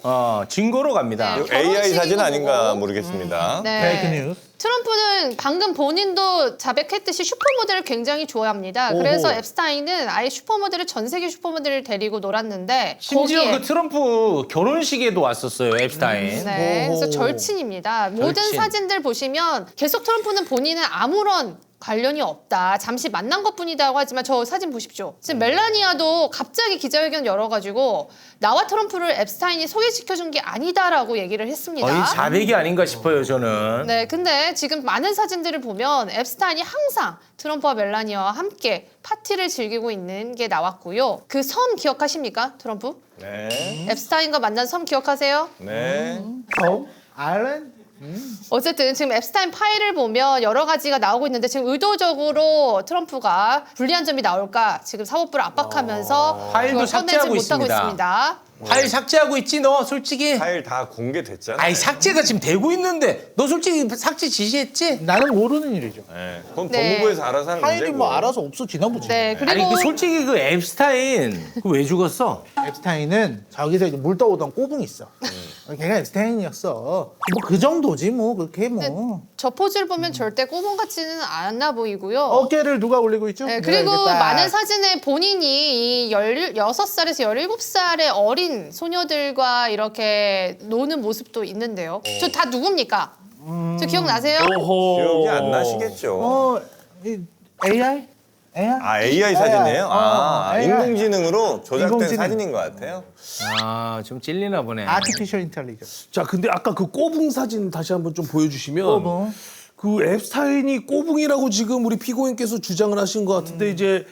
증거로 갑니다. 네. AI 사진 결혼식이고 아닌가 뭐고. 모르겠습니다. 네. 페이크 뉴스. 트럼프는 방금 본인도 자백했듯이 슈퍼모델을 굉장히 좋아합니다. 그래서 앱스타인은 아예 슈퍼모델을 전 세계 슈퍼모델을 데리고 놀았는데 심지어 거기에 그 트럼프 결혼식에도 왔었어요, 앱스타인. 네, 그래서 절친입니다. 모든 절친. 사진들 보시면 계속 트럼프는 본인은 아무런 관련이 없다. 잠시 만난 것뿐이다고 하지만 저 사진 보십시오. 지금 멜라니아도 갑자기 기자회견 열어가지고 나와 트럼프를 앱스타인이 소개시켜준 게 아니다라고 얘기를 했습니다. 거의 자백이 아닌가 싶어요, 저는. 네, 근데 지금 많은 사진들을 보면 앱스타인이 항상 트럼프와 멜라니아와 함께 파티를 즐기고 있는 게 나왔고요. 그 섬 기억하십니까, 트럼프? 네. 앱스타인과 만난 섬 기억하세요? 네. 아일랜드? 어쨌든 지금 앱스타인 파일을 보면 여러 가지가 나오고 있는데 지금 의도적으로 트럼프가 불리한 점이 나올까 지금 사법부를 압박하면서 파일도 그걸 삭제하고 꺼내지 못하고 있습니다. 있습니다. 파일 삭제하고 있지, 너 솔직히? 파일 다 공개됐잖아. 아니, 삭제가 지금 되고 있는데 너 솔직히 삭제 지시했지? 나는 모르는 일이죠. 네. 그건 네. 법무부에서 알아서 하는 파일이 문제고. 뭐 알아서 없어지나 보지. 네, 그리고 아니, 그 솔직히 그 앱스타인 그거 왜 죽었어? 앱스타인은 저기서 이제 물 떠오던 꼬붕이 있어. 걔가 앱스타인이었어. 뭐 그 정도지 뭐 그렇게 뭐. 저 포즈를 보면 절대 꼬봉 같지는 않아 보이고요. 어깨를 누가 올리고 있죠? 네, 그리고 이렇게 딱. 많은 사진에 본인이 이 16살에서 17살의 어린 소녀들과 이렇게 노는 모습도 있는데요. 저 다 누굽니까? 저 기억나세요? 기억이 안 나시겠죠. 이 AI? AI? 아, AI 사진이에요? AI. 인공지능으로 조작된 인공지능. 사진인 것 같아요. 아, 좀 찔리나 보네. 아티피셜 인텔리전스. 자, 근데 아까 그 꼬붕 사진 다시 한번 좀 보여주시면 꼬붕. 그 앱스타인이 꼬붕이라고 지금 우리 피고인께서 주장을 하신 것 같은데 이제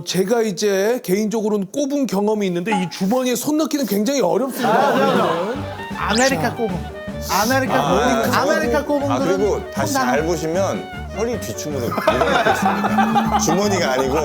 제가 이제 개인적으로는 꼬붕 경험이 있는데 이 주머니에 손 넣기는 굉장히 어렵습니다. 아메리카 꼬붕. 아메리카 꼬붕들은 그리고 다시 손 잘 보시면 허리 뒤춤으로 일어나고 있습니다. 주머니가 아니고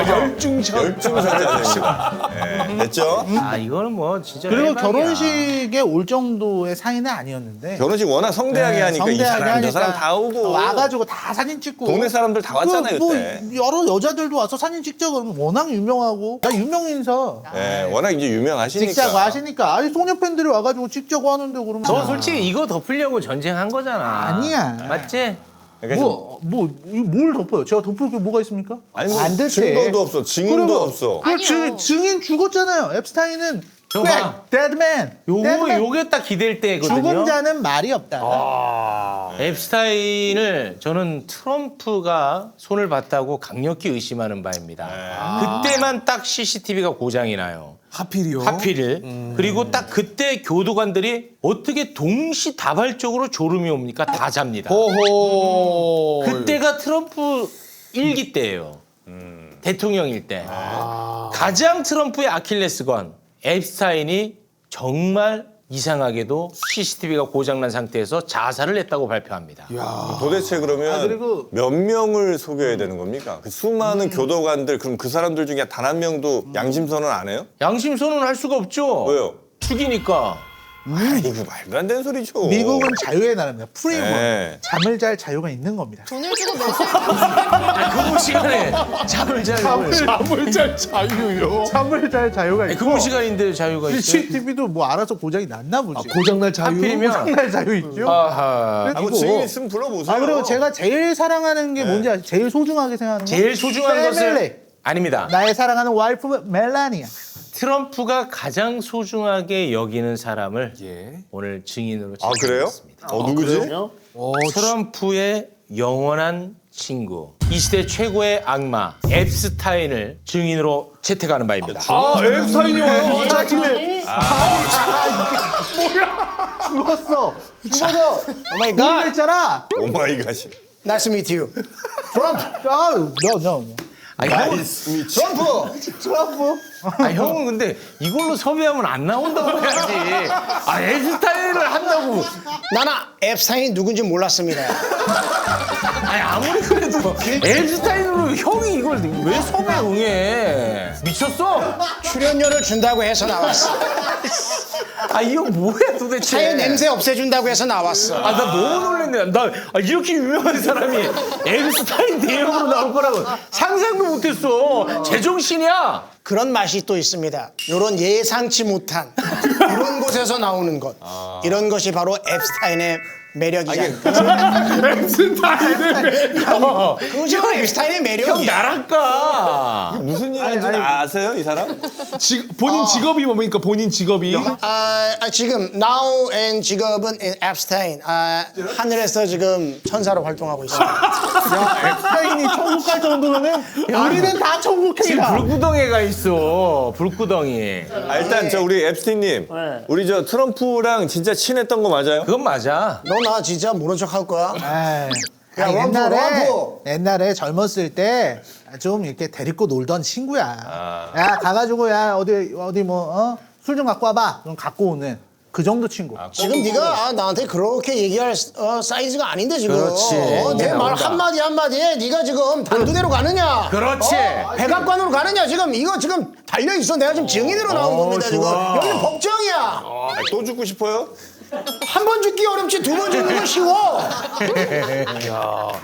열중샷. 열중샷입니다. 네, 됐죠? 아, 이거는 뭐 진짜 그리고 대박이야. 결혼식에 올 정도의 사이는 아니었는데 결혼식 워낙 성대하게 하니까 이 사람 저 사람 다 오고 와가지고 다 사진 찍고 동네 사람들 다 왔잖아요, 뭐 그때. 여러 여자들도 와서 사진 찍자 그러면 워낙 유명하고 나 유명 인사 네, 워낙 이제 유명하시니까. 찍자고 하시니까 아니 소녀 팬들이 와가지고 찍자고 하는데 그러면 너 솔직히 이거 덮으려고 전쟁한 거잖아. 아니야. 맞지? 그러니까 뭘 덮어요? 제가 덮을 게 뭐가 있습니까? 아니 뭐 안 될 때. 증거도 없어, 증인도 그리고 없어. 그 아니요. 증인 죽었잖아요. 앱스타인은 저거 봐. 데드맨. 요게 딱 기댈 때거든요. 죽은 자는 말이 없다. 앱스타인을 저는 트럼프가 손을 봤다고 강력히 의심하는 바입니다. 그때만 딱 CCTV가 고장이 나요. 하필이요. 하필. 그리고 딱 그때 교도관들이 어떻게 동시다발적으로 졸음이 옵니까? 다 잡니다. 호호. 그때가 트럼프 일기 때예요. 대통령일 때. 가장 트럼프의 아킬레스건 앱스타인이 정말 이상하게도 CCTV가 고장난 상태에서 자살을 했다고 발표합니다. 도대체 그러면 그리고- 몇 명을 속여야 되는 겁니까? 그 수많은 교도관들, 그럼 그 사람들 중에 단 한 명도 양심선언 안 해요? 양심선언 할 수가 없죠. 왜요? 죽이니까. 아이고, 말도 안 되는 소리죠. 미국은 자유의 나라입니다. 프리원. 네. 잠을 잘 자유가 있는 겁니다. 돈을 주고 며칠 근무 시간에 잠을 잘. 잠을 잘 자유요. 잠을 잘 자유가 있고. 근무 시간인데 자유가 있어요. CCTV도 뭐 알아서 고장이 났나 보지. 고장날 자유. 하필이면 고장날 자유 있죠. 아하. 아, 뭐 증인 있으면 불러보세요. 그리고 제가 제일 사랑하는 게 뭔지 아세요? 제일 소중하게 생각하는 거? 제일 소중한 패밀리. 것은 아닙니다. 나의 사랑하는 와이프 멜라니아. 트럼프가 가장 소중하게 여기는 사람을 예. 오늘 증인으로 아, 그래요? 찾아봤습니다. 누구지? 트럼프의 영원한 친구, 이 시대 최고의 악마 앱스타인을 증인으로 채택하는 바입니다. 앱스타인이 와요. 자, 지금 죽었어. 오마이갓. 했잖아. 오마이갓이. Nice to meet you. 트럼프. no. 아니, 형은, 트럼프. 형은 근데 이걸로 섭외하면 안 나온다고 해야지. 앱스타인을 한다고. 나는 앱스타인이 누군지 몰랐습니다. 아니, 아무리 그래도 앱스타인으로 형이 이걸 왜 섭외 응해? 미쳤어? 출연료를 준다고 해서 나왔어. 이거 뭐야 도대체? 차에 냄새 없애준다고 해서 나왔어. 나 너무 놀랐네. 나 이렇게 유명한 사람이 앱스타인 대역으로 나올 거라고 상상도 못했어. 제정신이야. 그런 맛이 또 있습니다. 이런 예상치 못한 이런 곳에서 나오는 것. 이런 것이 바로 앱스타인의 매력이지 않을까. 그거죠 앱스타인의 매력이야. 나랄까. 무슨 일 하는지 아세요, 이 사람? 본인 직업이 뭡니까? 본인 직업이? 지금 now and 직업은 앱스타인. 하늘에서 지금 천사로 활동하고 있습니다. 앱스타인이 천국 갈 정도면은 우리는 다 지금 천국행이다. 불구덩이가 있어. 불구덩이. 일단 저 우리 앱스틴님, 네. 우리 저 트럼프랑 진짜 친했던 거 맞아요? 그건 맞아. 너 나 진짜 모른 척 할 거야? 에이. 야, 원포, 원포. 옛날에 젊었을 때 좀 이렇게 데리고 놀던 친구야. 야 가가지고 야 어디 뭐 술 좀 갖고 와봐. 그럼 갖고 오는 그 정도 친구. 지금 네가 나한테 그렇게 얘기할 사이즈가 아닌데 지금. 그렇지. 내 말 나온다. 한마디 한마디에 네가 지금 단두대로 가느냐? 그렇지. 백악관으로 가느냐? 지금 이거 지금 달려 있어. 내가 지금 증인으로 나온 겁니다 지금. 여기 법정이야. 또 죽고 싶어요? 한 번 죽기 어렵지 두 번 죽는 건 쉬워.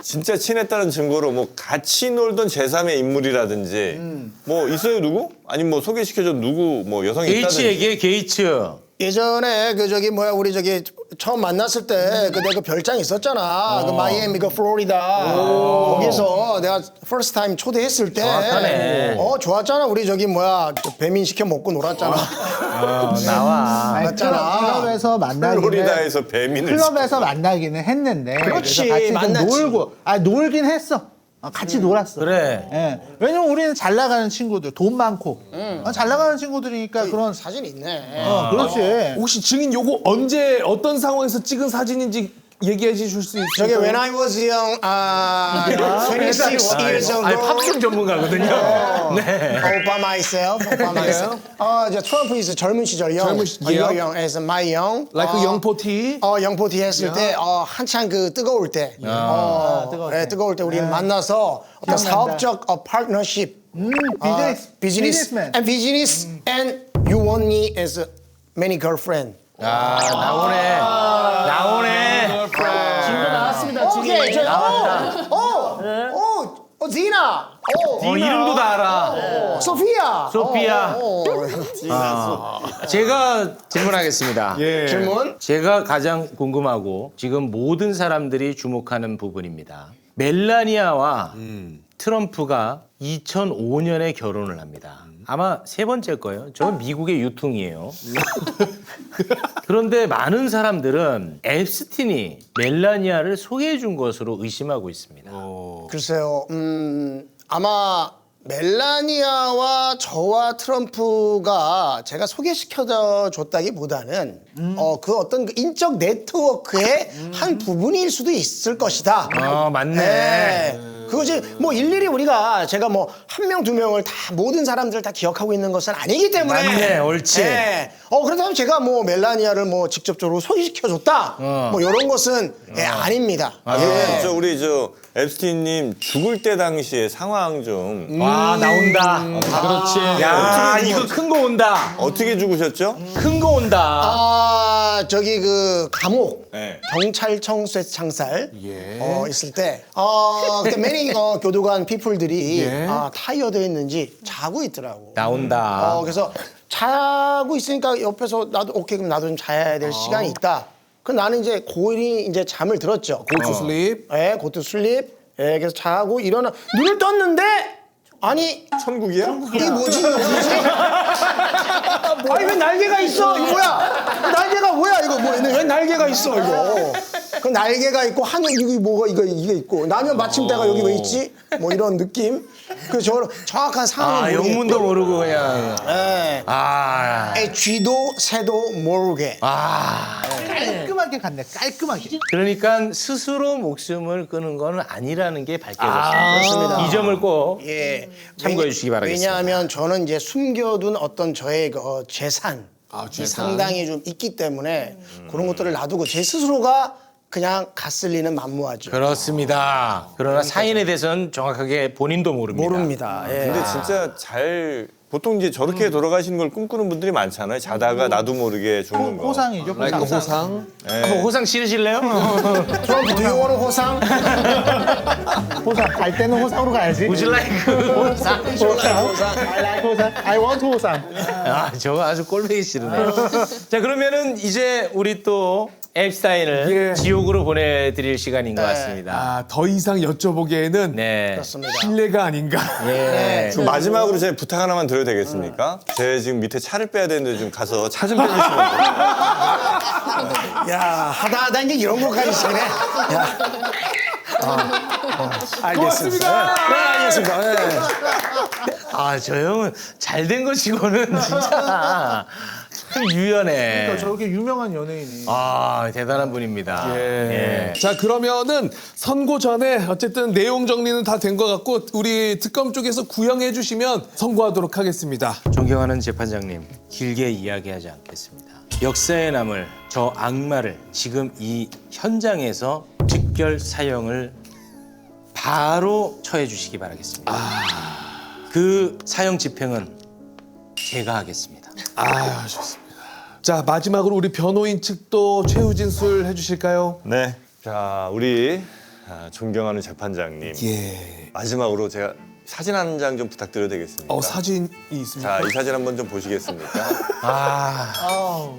진짜 친했다는 증거로 뭐 같이 놀던 제3의 인물이라든지 뭐 있어요 누구? 아니면 뭐 소개시켜준 누구 뭐 여성이 게이츠 있다든지. 얘기해, 게이츠. 예전에 그 저기 뭐야 우리 저기 처음 만났을 때 그 내가 그 별장 있었잖아. 그 마이애미 그 플로리다. 거기서 내가 first time 초대했을 때 정확하네. 좋았잖아. 우리 저기 뭐야 배민 시켜 먹고 놀았잖아. 나와. 아니, 맞잖아. 클럽에서 만나기는 플로리다에서 배민을 클럽에서 만나기는 했는데 그렇지, 그래서 같이 좀 만났지. 놀고 놀긴 했어. 같이 놀았어. 그래. 예. 왜냐면 우리는 잘 나가는 친구들, 돈 많고 잘 나가는 친구들이니까 그런 사진 있네. 그렇지. 혹시 증인 요거 언제 어떤 상황에서 찍은 사진인지 얘기해 주실 수 있어요? 저게 when I was young, 26 years ago. 아니 팝송 전문가거든요. 네. All by myself, all by myself. 이제 트럼프 있어 젊은 시절, young. 젊은 시절. Your young, as my young. like 영포티. 영포티 했을 때, 한창 그 뜨거울 때. 뜨거울 때 우리는 만나서 어떤 기억난다. 사업적 파트너십. 비즈니스맨. And business, and you want me as many girlfriend. 나오네. 증거 나왔습니다. 증인. 오케이, 디나. 이름도 다 알아. 소피아. 소피아. 제가 질문하겠습니다. 질문? 제가 가장 궁금하고 지금 모든 사람들이 주목하는 부분입니다. 멜라니아와 트럼프가 2005년에 결혼을 합니다. 아마 세 번째일 거예요. 저 미국의 유통이에요. 그런데 많은 사람들은 앱스틴이 멜라니아를 소개해 준 것으로 의심하고 있습니다. 글쎄요, 아마 멜라니아와 저와 트럼프가 제가 소개시켜 줬다기보다는 그 어떤 그 인적 네트워크의 한 부분일 수도 있을 것이다. 맞네. 네. 그거지 뭐 일일이 우리가 제가 뭐 한 명 두 명을 다 모든 사람들을 다 기억하고 있는 것은 아니기 때문에 맞네, 옳지. 네. 그렇다면 제가 뭐 멜라니아를 뭐 직접적으로 소개시켜 줬다 뭐 이런 것은 아닙니다. 저 우리 저 앱스틴님 죽을 때 당시의 상황 좀 와, 나온다. 그렇지. 야, 이거 큰 거 온다. 어떻게 죽으셨죠? 큰 거 온다. 저기 그 감옥 네. 경찰청 쇠창살 있을 때 그때 매니 교도관 피플들이 타이어되어 있는지 자고 있더라고. 나온다. 그래서 자고 있으니까 옆에서 나도 오케이 그럼 나도 좀 자야 될 시간이 있다. 그 나는 이제 고인이 이제 잠을 들었죠. Go to sleep. 예, 고투 슬립. 예, 그래서 자고 일어나 눈을 떴는데 아니 천국이야? 이게 뭐지? 이거 뭐지? 아니 왜 날개가 있어? 이거 뭐야? 날개가 뭐야? 이거 뭐? 왜 날개가 있어? 이거. 그 날개가 있고 하늘 이거 뭐가 이게 있고 나면 마침대가 여기 왜 있지? 뭐 이런 느낌. 그 저 정확한 상황을 모르겠고. 영문도 모르고 그냥. 예. 쥐도 새도 모르게. 깔끔하게 갔네. 깔끔하게. 그러니까 스스로 목숨을 끊은 건 아니라는 게 밝혀졌습니다. 그렇습니다. 이 점을 꼭 예. 참고해 주시기 바라겠습니다. 왜냐하면 저는 이제 숨겨둔 어떤 저의 그 재산, 이 상당히 좀 있기 때문에 그런 것들을 놔두고 제 스스로가 그냥 갓슬리는 만무하죠. 그렇습니다. 그러나 사인에 대해서는 정확하게 본인도 모릅니다. 모릅니다. 예. 근데 진짜 잘 보통 이제 저렇게 돌아가시는 걸 꿈꾸는 분들이 많잖아요. 자다가 나도 모르게 죽는 거. 호상이죠. like 호상. 호상. 한번 호상 치르실래요? 트럼프 do you want 호상? 호상. 갈 때는 호상으로 가야지. Would you like 호상? 호상. I want 호상. 저거 아주 꼴보기 싫으네. 자, 그러면은 이제 우리 또 앱스타인을 예. 지옥으로 보내드릴 시간인 것 같습니다. 아, 더 이상 여쭤보기에는 네. 그렇습니다. 실례가 아닌가. 예. 그럼 마지막으로 제가 부탁 하나만 드려도 되겠습니까? 제 지금 밑에 차를 빼야 되는데 좀 가서 차 좀 빼주시면 돼요. 야 하다 이제 이런 것까지 시작해. 야. 알겠습니다. 고맙습니다. 네, 알겠습니다. 네. 아, 저 형은 잘 된 것이고는 진짜 참 유연해. 그러니까 저렇게 유명한 연예인이 아, 대단한 분입니다. 예. 자, 그러면은 선고 전에 어쨌든 내용 정리는 다 된 것 같고 우리 특검 쪽에서 구형해 주시면 선고하도록 하겠습니다. 존경하는 재판장님, 길게 이야기하지 않겠습니다. 역사에 남을 저 악마를 지금 이 현장에서 즉결 사형을 바로 처해 주시기 바라겠습니다. 그 사형 집행은 제가 하겠습니다. 아, 좋습니다. 자, 마지막으로 우리 변호인 측도 최후 진술 해주실까요? 네. 자, 우리 존경하는 재판장님. 예. 마지막으로 제가 사진 한 장 좀 부탁드려도 되겠습니까? 사진이 있습니다. 자, 이 사진 한번 좀 보시겠습니까? 아,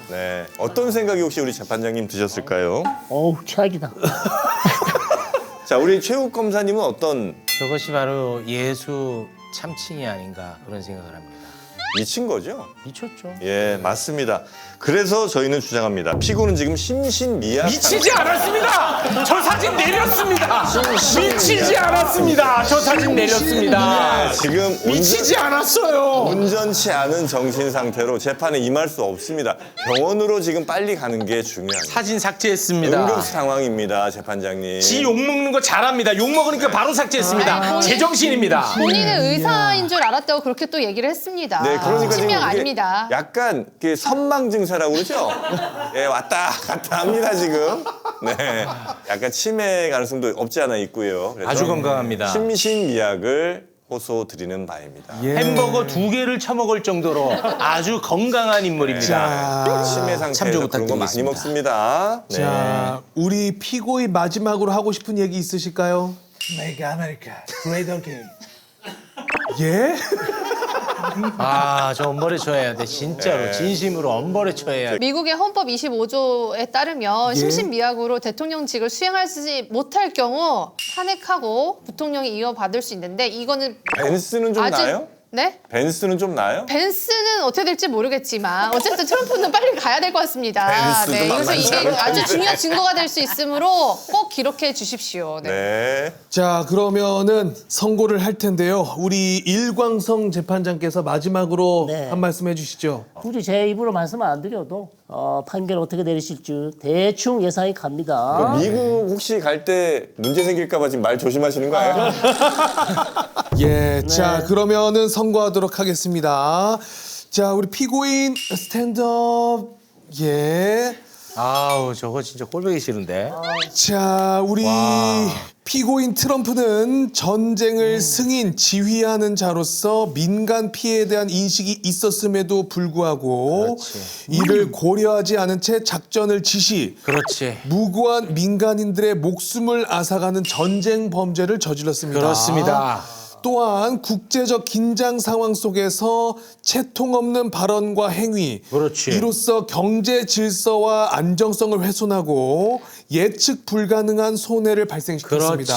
네. 어떤 생각이 혹시 우리 재판장님 드셨을까요? 어우, 최악이다. 자, 우리 최욱 검사님은 어떤 저것이 바로 예수 참칭이 아닌가 그런 생각을 합니다. 미친 거죠? 미쳤죠. 예, 맞습니다. 그래서 저희는 주장합니다. 피고는 지금 심신미약 미치지 않았습니다. 저 사진 내렸습니다. 미치지 않았습니다. 저 사진 내렸습니다. 지금 미치지 않았어요. 온전치 않은 정신 상태로 재판에 임할 수 없습니다. 병원으로 지금 빨리 가는 게 중요합니다. 사진 삭제했습니다. 응급 상황입니다, 재판장님. 지 욕먹는 거 잘합니다. 욕먹으니까 바로 삭제했습니다. 제정신입니다. 본인은 의사인 줄 알았다고 그렇게 또 얘기를 했습니다. 네, 그러니까 지금 치명 이게 아닙니다. 약간 그 선망 증세라고 그러죠? 예, 왔다 갔다 합니다 지금. 네, 약간 치매 가능성도 없지 않아 있고요. 그래서 아주 건강합니다. 심신미약을 호소드리는 바입니다. 햄버거 2개를 처먹을 정도로 아주 건강한 인물입니다. 자, 치매 참조 상태에서 그런 거 많이 부탁드리겠습니다. 먹습니다. 네. 자, 우리 피고인 마지막으로 하고 싶은 얘기 있으실까요? Make America Great Again. 예? 아, 저 엄벌에 처해야 돼. 진짜로 진심으로 엄벌에 처해야 돼. 미국의 헌법 25조에 따르면 예. 심신미약으로 대통령직을 수행하지 못할 경우 탄핵하고 부통령이 이어받을 수 있는데 이거는 벤스는 좀 아직 나요? 네? 벤스는 좀 나요? 벤스는 어떻게 될지 모르겠지만 어쨌든 트럼프는 빨리 가야 될 것 같습니다. 벤스도 네, 그래서 만만치 이게 않을 아주 텐데. 중요한 증거가 될 수 있으므로 꼭 기록해 주십시오. 네. 네. 자, 그러면은 선고를 할 텐데요. 우리 일광성 재판장께서 마지막으로 네. 한 말씀 해주시죠. 굳이 제 입으로 말씀 안 드려도 판결 어떻게 내리실 줄 대충 예상이 갑니다. 미국 혹시 갈 때 문제 생길까봐 지금 말 조심하시는 거 아니에요? 예, 자, 그러면은 선고하도록 하겠습니다. 자, 우리 피고인 스탠드업. 예. 아우, 저거 진짜 꼴보기 싫은데. 자, 우리 피고인 트럼프는 전쟁을 승인, 지휘하는 자로서 민간 피해에 대한 인식이 있었음에도 불구하고 그렇지. 이를 고려하지 않은 채 작전을 지시, 그렇지. 무고한 민간인들의 목숨을 앗아가는 전쟁 범죄를 저질렀습니다. 그렇습니다. 또한 국제적 긴장 상황 속에서 채통 없는 발언과 행위, 그렇지. 이로써 경제 질서와 안정성을 훼손하고 예측 불가능한 손해를 그렇지. 발생시켰습니다.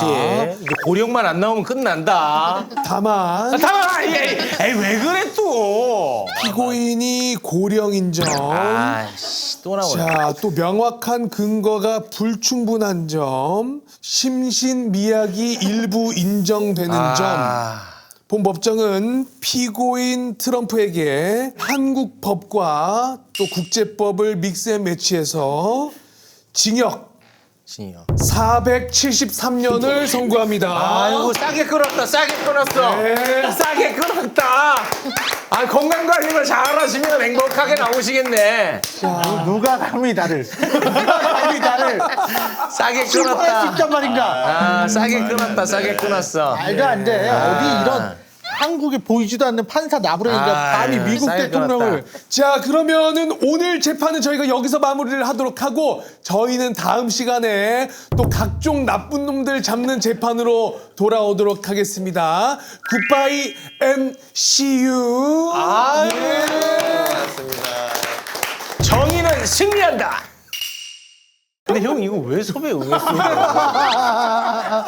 이제 고령만 안 나오면 끝난다. 다만 다만, 에이, 왜 그래 또? 피고인이 고령 인정. 아이씨, 또 나오네. 자, 또 명확한 근거가 불충분한 점, 심신미약이 일부 인정되는 점. 본 법정은 피고인 트럼프에게 한국 법과 또 국제법을 믹스앤매치해서 징역 진이요. 473년을 선고합니다. 아이고, 싸게 끌었다, 싸게 끌었어. 네. 싸게 끌었다. 아, 건강관리만 잘하시면 행복하게 나오시겠네. 누가 감히 나를 싸게 신고할 수 끌었다. 있단 말인가? 아, 싸게 끊었다, 싸게 끊었어. 말도 안 돼. 어디 이런 한국에 보이지도 않는 판사 나부랭이가 감히 미국 싸게 대통령을 끊었다. 자, 그러면은 오늘 재판은 저희가 여기서 마무리를 하도록 하고 저희는 다음 시간에 또 각종 나쁜 놈들 잡는 재판으로 돌아오도록 하겠습니다. Goodbye and see you. 정의는 승리한다. 근데 형 이거 왜 섭외 응했어?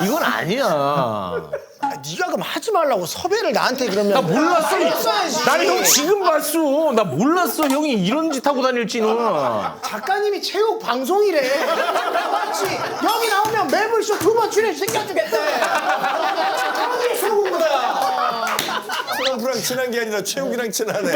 이건 아니야. 네가 그럼 하지 말라고 섭외를 나한테 그러면. 나 몰랐어. 했어야지. 나는 형 지금 봤어. 나 몰랐어. 형이 이런 짓 하고 다닐지는. 작가님이 체육 방송이래. 그렇지. 여기 나오면 매불쇼 2번 출연 시켜주겠대. 형이 속은 거야. 트럼프랑 친한 게 아니라 최욱이랑 친하네.